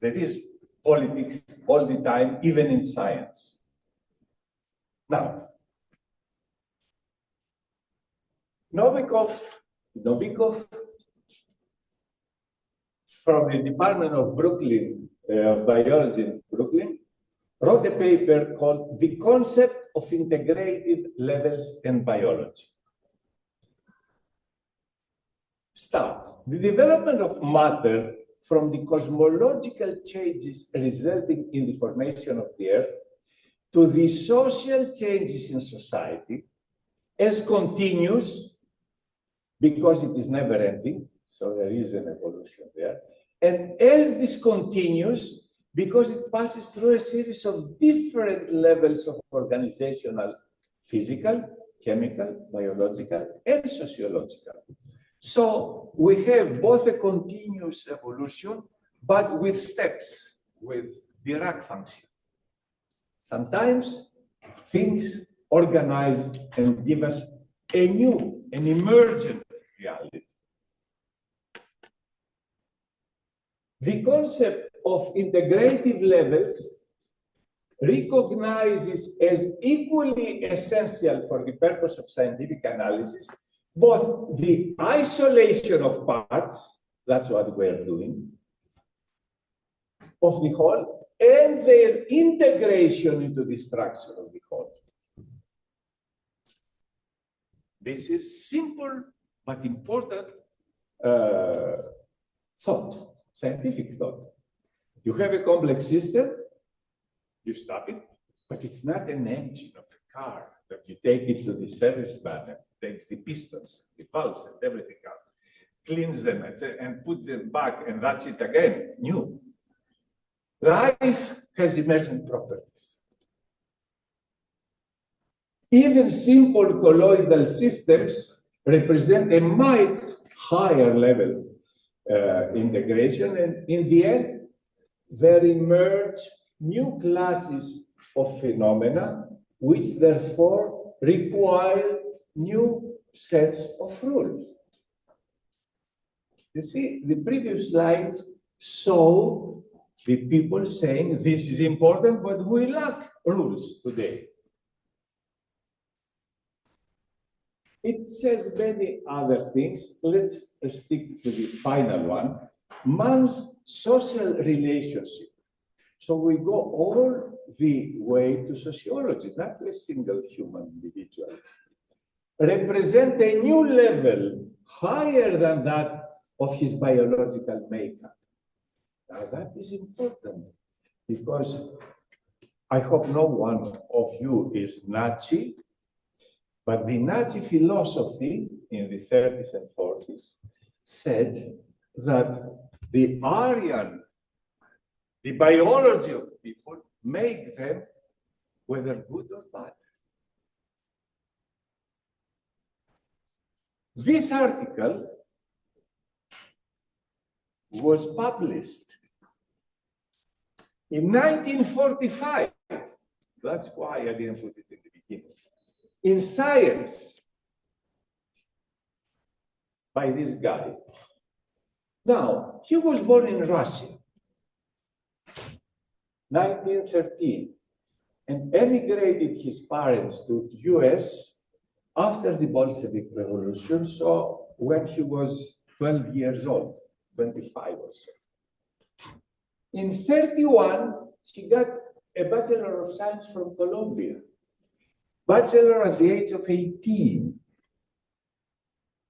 Speaker 2: There is politics all the time, even in science. Now, Novikov from the Department of Biology in Brooklyn, wrote a paper called The Concept of Integrated Levels in Biology. Starts, the development of matter from the cosmological changes resulting in the formation of the Earth to the social changes in society as continuous, because it is never ending, so there is an evolution there, and as discontinuous, because it passes through a series of different levels of organizational, physical, chemical, biological, and sociological. So we have both a continuous evolution, but with steps, with Dirac function. Sometimes things organize and give us a new, an emergent reality. The concept of integrative levels recognizes as equally essential for the purpose of scientific analysis both the isolation of parts, that's what we're doing, of the whole, and their integration into the structure of the whole. This is simple but important thought, scientific thought. You have a complex system, you stop it, but it's not an engine of a car that you take it to the service van and takes the pistons, the valves, and everything out, cleans them and put them back, and that's it again, new. Life has emergent properties. Even simple colloidal systems represent a much higher level of integration, and in the end, there emerge new classes of phenomena which therefore require new sets of rules. You see, the previous slides show the people saying this is important, but we lack rules today. It says many other things. Let's stick to the final one, man's social relationship. So we go all the way to sociology, not to a single human individual. Represent a new level higher than that of his biological makeup. Now that is important because I hope no one of you is Nazi, but the Nazi philosophy in the 30s and 40s said that the Aryan, the biology of people, make them whether good or bad. This article was published in 1945. That's why I didn't put it in the beginning. In Science, by this guy. Now, he was born in Russia, 1913. and emigrated his parents to the US after the Bolshevik Revolution, so when he was 12 years old, 25 or so. In 31, he got a Bachelor of Science from Columbia. Bachelor at the age of 18.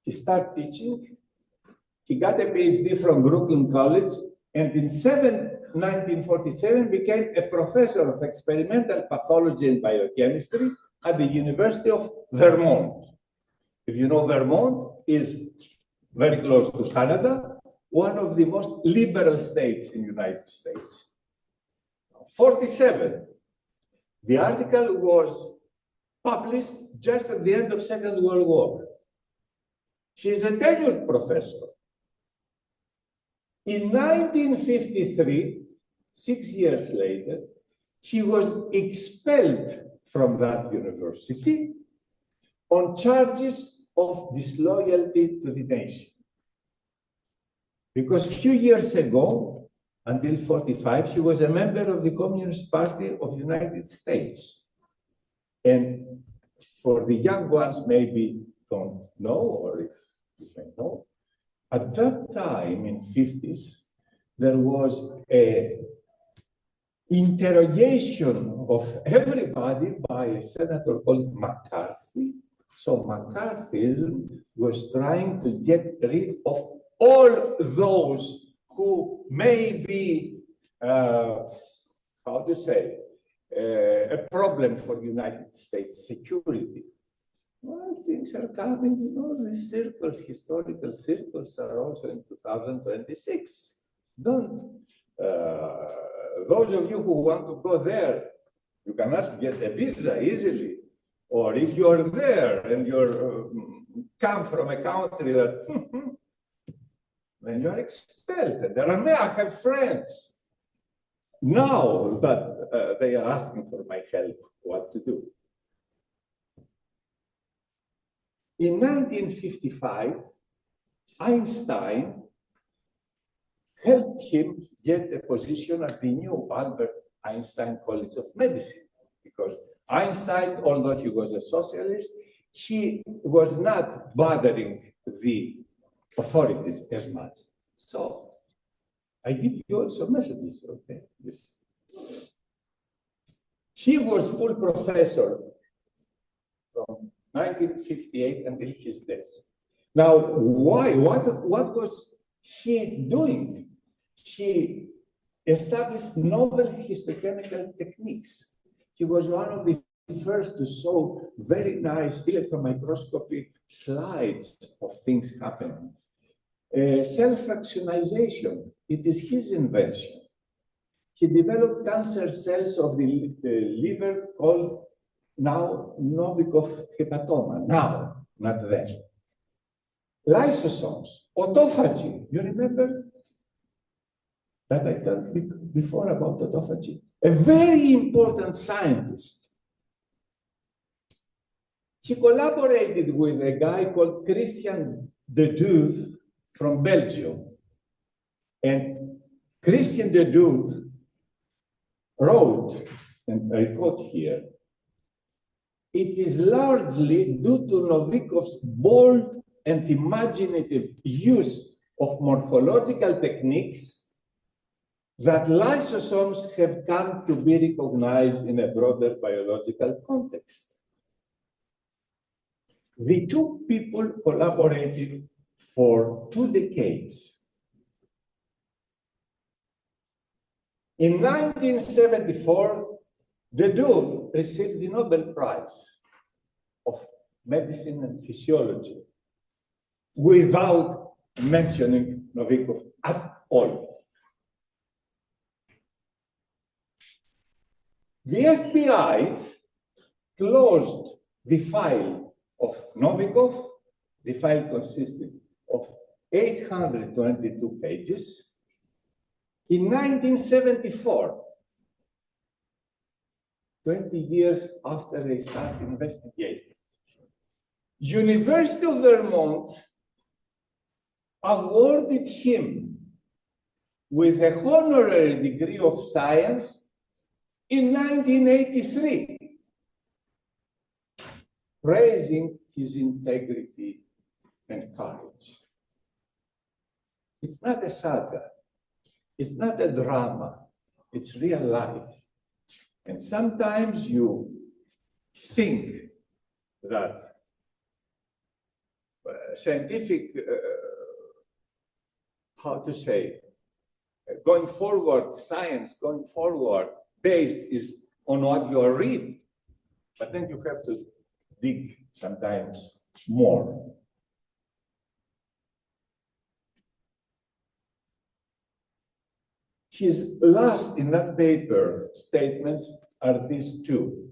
Speaker 2: He started teaching. He got a PhD from Brooklyn College, and in 1947 became a professor of experimental pathology and biochemistry at the University of Vermont. If you know, Vermont is very close to Canada, one of the most liberal states in the United States. 47. The article was published just at the end of Second World War. He is a tenured professor. In 1953, 6 years later, he was expelled from that university on charges of disloyalty to the nation. Because a few years ago, until 45, he was a member of the Communist Party of the United States. And for the young ones, maybe don't know, or if you may know, at that time in 50s, there was a interrogation of everybody by a senator called McCarthy. So McCarthyism was trying to get rid of all those who may be, how to say, a problem for United States security. Well, things are coming, you know, these circles, historical circles are also in 2026. Don't, those of you who want to go there, you cannot get a visa easily. Or if you're there and you're come from a country that, then you're expelled. And there are, I have friends now that they are asking for my help, what to do. In 1955, Einstein helped him get a position at the new Albert Einstein College of Medicine, because Einstein, although he was a socialist, he was not bothering the authorities as much. So I give you also messages, okay? Yes. He was full professor from 1958 until his death. Now, why? What was he doing? He established novel histochemical techniques. He was one of the first to show very nice electron microscopy slides of things happening. Self-fractionization, it is his invention. He developed cancer cells of the liver called now Novikov hepatoma, now, not then. Lysosomes, autophagy, you remember that I told before about autophagy? A very important scientist. He collaborated with a guy called Christian de Duve from Belgium. And Christian de Duve wrote, and I quote here, "It is largely due to Novikov's bold and imaginative use of morphological techniques that lysosomes have come to be recognized in a broader biological context." The two people collaborated for 2 decades. In 1974, de Duve received the Nobel Prize of Medicine and Physiology without mentioning Novikov at all. The FBI closed the file of Novikov. The file consisted of 822 pages. In 1974, 20 years after they started investigating, University of Vermont awarded him with a honorary degree of science in 1983, praising his integrity and courage. It's not a saga. It's not a drama. It's real life. And sometimes you think that scientific, how to say, going forward, science going forward, based is on what you read, but then you have to dig sometimes more. His last in that paper statements are these two.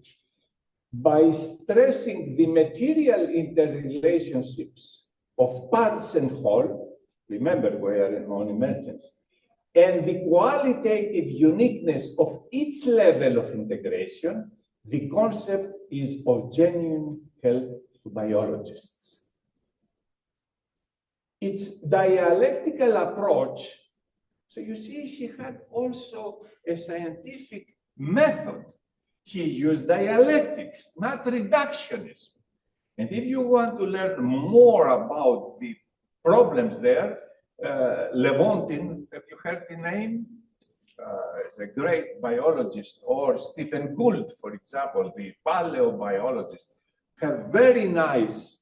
Speaker 2: By stressing the material interrelationships of parts and whole, remember we are on emergence, and the qualitative uniqueness of each level of integration, the concept is of genuine help to biologists. Its dialectical approach, so you see, he had also a scientific method. He used dialectics, not reductionism. And if you want to learn more about the problems there, Levontin, have you heard the name? Is a great biologist, or Stephen Gould, for example, the paleobiologist, have very nice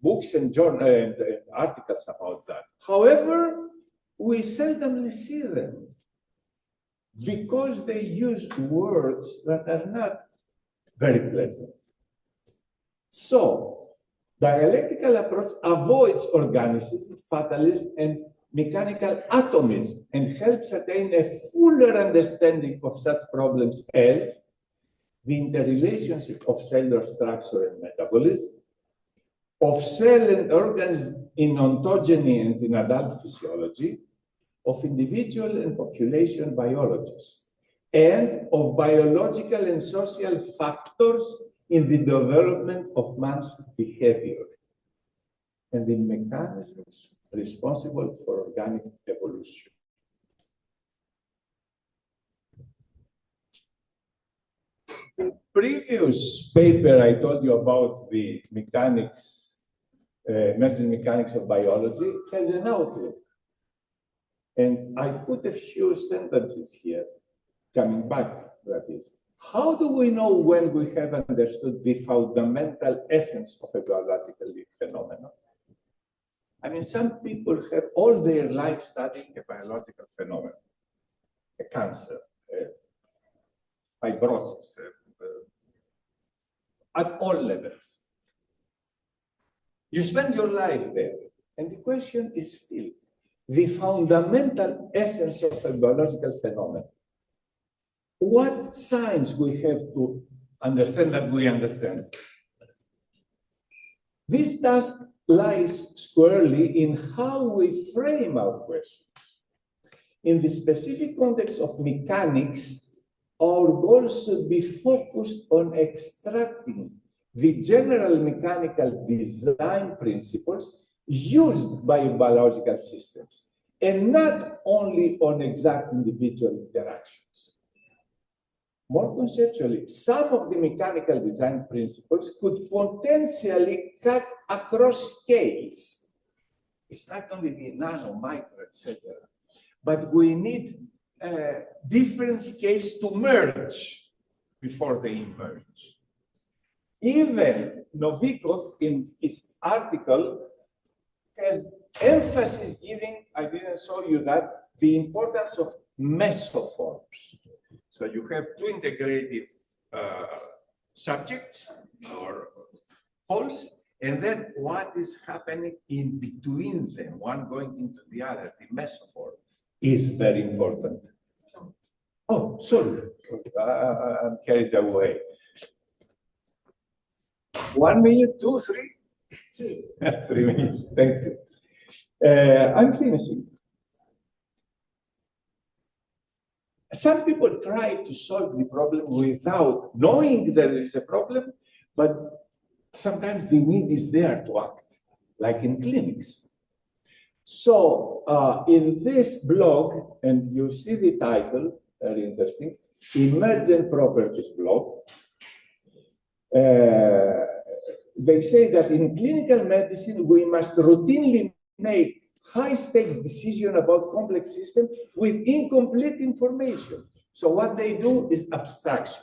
Speaker 2: books and articles about that. However, we seldomly see them because they use words that are not very pleasant. So, dialectical approach avoids organisms, fatalism, and mechanical atomism, and helps attain a fuller understanding of such problems as the interrelationship of cellular structure and metabolism, of cell and organism in ontogeny and in adult physiology, of individual and population biologists, and of biological and social factors in the development of man's behavior, and the mechanisms responsible for organic evolution. The previous paper I told you about the mechanics, emergent mechanics of biology, has an outlook. And I put a few sentences here, coming back to that is. How do we know when we have understood the fundamental essence of a biological phenomenon? I mean, some people have all their life studying a biological phenomenon, a cancer, fibrosis, at all levels. You spend your life there, and the question is still the fundamental essence of a biological phenomenon. What signs we have to understand that we understand? This task lies squarely in how we frame our questions. In the specific context of mechanics, our goals should be focused on extracting the general mechanical design principles used by biological systems, and not only on exact individual interactions. More conceptually, some of the mechanical design principles could potentially cut across scales. It's not only the nano, micro, etc., but we need different scales to merge before they emerge. Even Novikov, in his article, has emphasis giving, I didn't show you that, the importance of mesoforms. So you have two integrative subjects or wholes, and then what is happening in between them, one going into the other, the mesoform, is very important. Oh, sorry, I'm carried away. 1 minute, 2, 3? 3. 3 minutes, thank you. I'm finishing. Some people try to solve the problem without knowing there is a problem, but sometimes the need is there to act, like in clinics. So in this blog, and you see the title, very interesting, Emergent Properties blog, they say that in clinical medicine, we must routinely make high-stakes decisions about complex systems with incomplete information. So what they do is abstraction.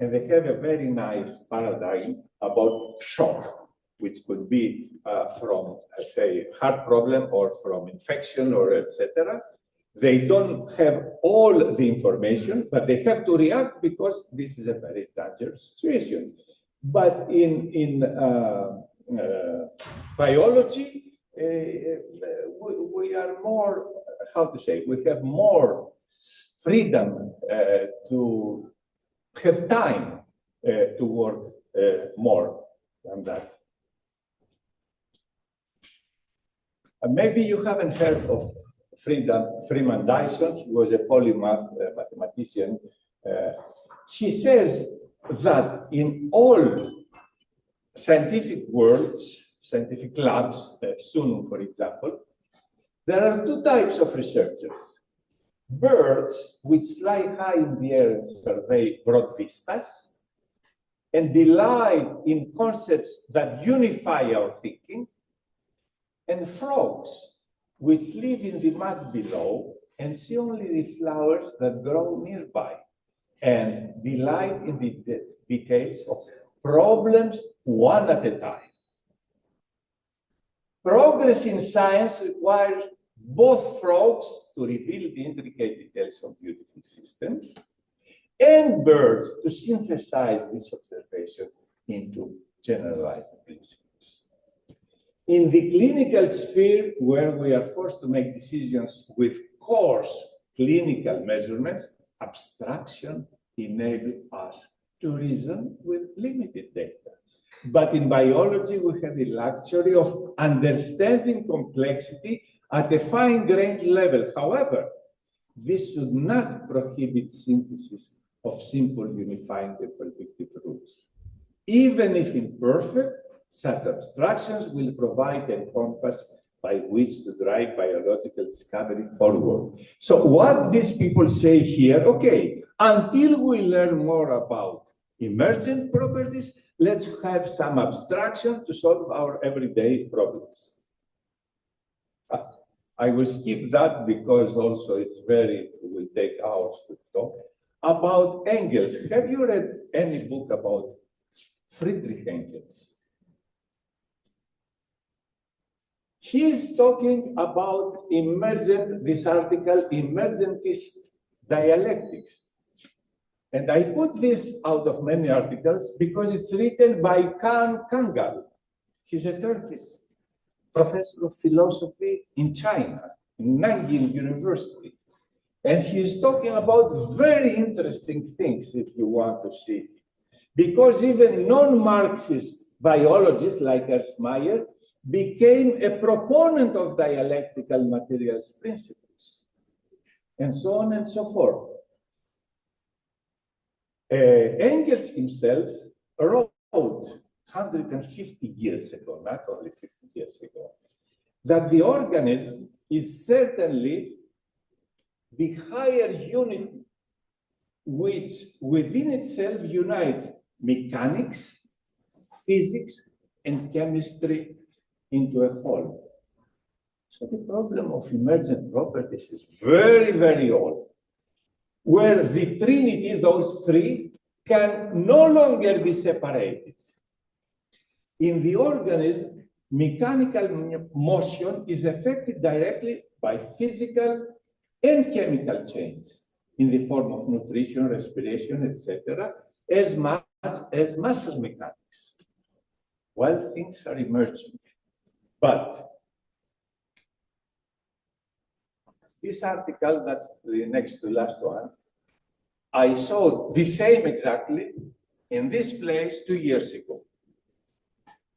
Speaker 2: And they have a very nice paradigm about shock, which could be from, say, heart problem or from infection or etc. They don't have all the information, but they have to react because this is a very dangerous situation. But in biology, we are more, how to say, we have more freedom to have time to work more than that. Maybe you haven't heard of Freeman Dyson. He was a polymath mathematician. He says that in all scientific worlds, scientific labs, SUNUM, for example, there are two types of researchers. Birds, which fly high in the air and survey broad vistas, and delight in concepts that unify our thinking, and frogs, which live in the mud below and see only the flowers that grow nearby, and delight in the details of problems one at a time. Progress in science requires both frogs to reveal the intricate details of beautiful systems and birds to synthesize this observation into generalized principles. In the clinical sphere, where we are forced to make decisions with coarse clinical measurements, abstraction enables us to reason with limited data. But in biology, we have the luxury of understanding complexity at a fine-grained level. However, this should not prohibit synthesis of simple, unifying and predictive rules. Even if imperfect, such abstractions will provide a compass by which to drive biological discovery forward. So what these people say here, okay, until we learn more about emergent properties, let's have some abstraction to solve our everyday problems. I will skip that because also it's it will take hours to talk. About Engels, have you read any book about Friedrich Engels? He is talking about this article, emergentist dialectics. And I put this out of many articles because it's written by Kan Kangal. He's a Turkish professor of philosophy in China, in Nanjing University. And he's talking about very interesting things, if you want to see. Because even non-Marxist biologists like Ernst Mayr became a proponent of dialectical materials principles, and so on and so forth. Engels himself wrote 150 years ago, not only 50 years ago, that the organism is certainly the higher unit which within itself unites mechanics, physics, and chemistry into a whole. So the problem of emergent properties is very, very old, where the trinity, those three, can no longer be separated. In the organism, mechanical motion is affected directly by physical and chemical change in the form of nutrition, respiration, etc., as much as muscle mechanics, while things are emerging. But this article, that's the next to last one, I saw the same exactly in this place 2 years ago,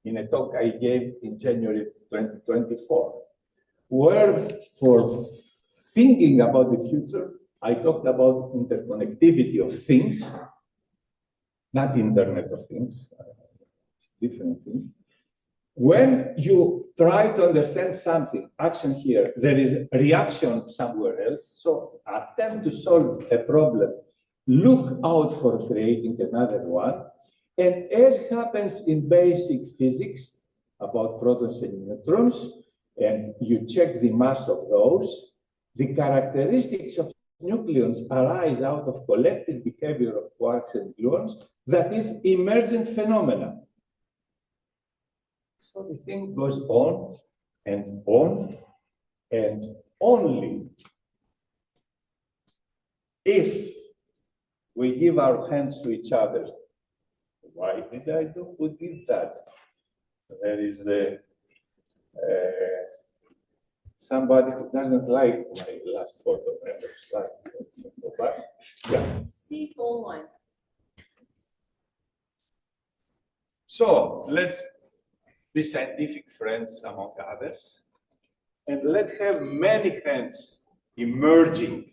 Speaker 2: in a talk I gave in January 2024, where for thinking about the future, I talked about interconnectivity of things, not Internet of Things, different things. when you try to understand something, action here, there is reaction somewhere else. So attempt to solve a problem, look out for creating another one. And as happens in basic physics about protons and neutrons, and you check the mass of those, the characteristics of nucleons arise out of collective behavior of quarks and gluons, that is emergent phenomena. So the thing goes on, and only if we give our hands to each other. Why did I do? Who did that? There is somebody who doesn't like my last photo. Yeah.
Speaker 3: See it online.
Speaker 2: So let's be scientific friends among others, and let's have many hands emerging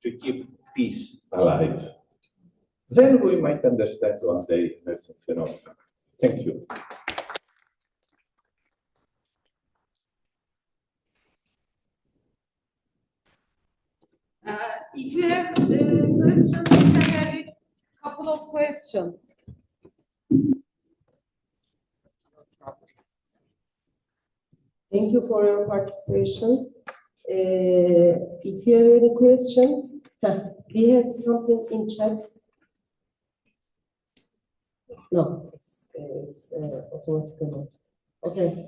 Speaker 2: to keep peace alive. Then we might understand one day emergent phenomena. Thank you.
Speaker 3: If you have questions, you can have a couple of questions.
Speaker 1: Thank you for your participation. If you have any question, we have something in chat. No, it's automatically not. Okay.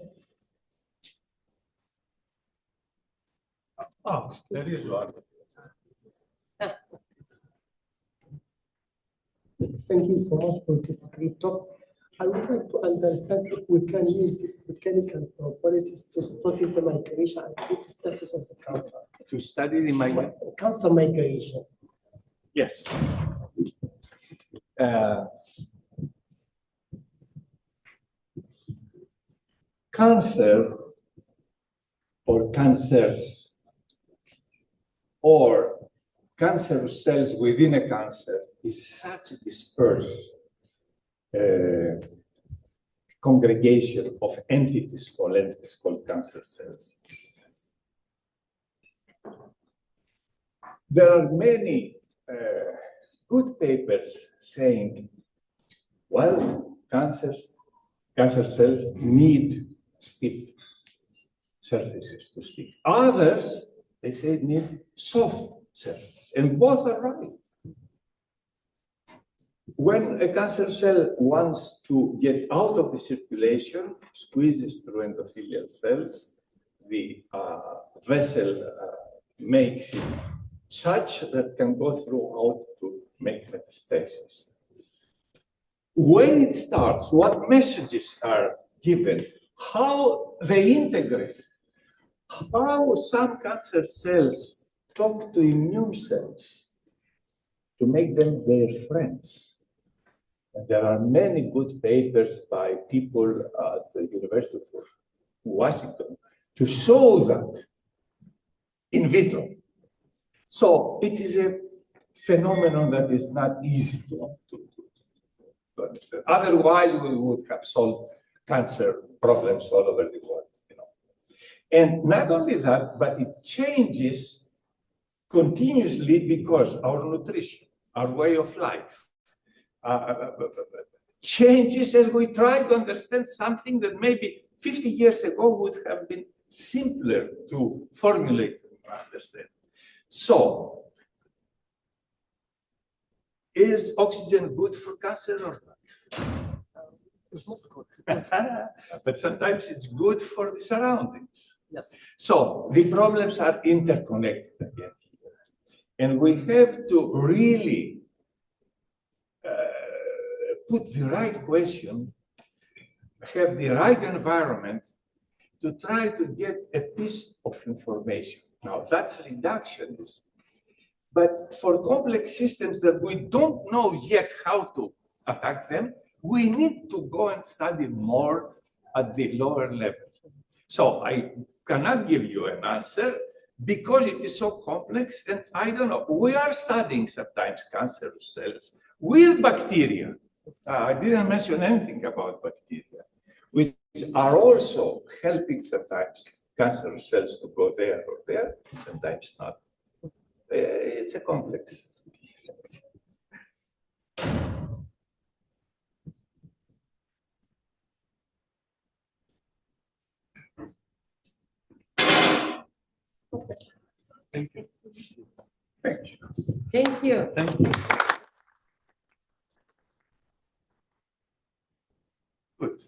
Speaker 2: Oh, there is one.
Speaker 4: Thank you so much for this great talk. I would like to understand if we can use these mechanical properties to study the migration and the status of the cancer.
Speaker 2: To study the
Speaker 4: Cancer migration.
Speaker 2: Yes. Cancer or cancers or cancerous cells within a cancer is such a dispersed congregation of entities called cancer cells. There are many good papers saying, well, cancer cells need stiff surfaces to stick. Others, they say, need soft surfaces, and both are right. When a cancer cell wants to get out of the circulation, squeezes through endothelial cells, the vessel makes it such that can go throughout to make metastasis. When it starts, what messages are given, how they integrate, how some cancer cells talk to immune cells to make them their friends. And there are many good papers by people at the University of Washington to show that in vitro. So it is a phenomenon that is not easy to understand. Otherwise, we would have solved cancer problems all over the world. And not only that, but it changes continuously because our nutrition, our way of life, changes as we try to understand something that maybe 50 years ago would have been simpler to formulate and understand. So, is oxygen good for cancer or not?
Speaker 4: It's not good.
Speaker 2: But sometimes it's good for the surroundings.
Speaker 4: Yes.
Speaker 2: So the problems are interconnected again here. And we have to really put the right question, have the right environment to try to get a piece of information. Now that's reductionism. But for complex systems that we don't know yet how to attack them, we need to go and study more at the lower level. So I cannot give you an answer because it is so complex, and I don't know. We are studying sometimes cancerous cells with bacteria. I didn't mention anything about bacteria. which are also helping sometimes cancer cells to go there or there, sometimes not. It's a complex. Thank you. Thank you.
Speaker 3: Thank you.
Speaker 2: Thank you. Good.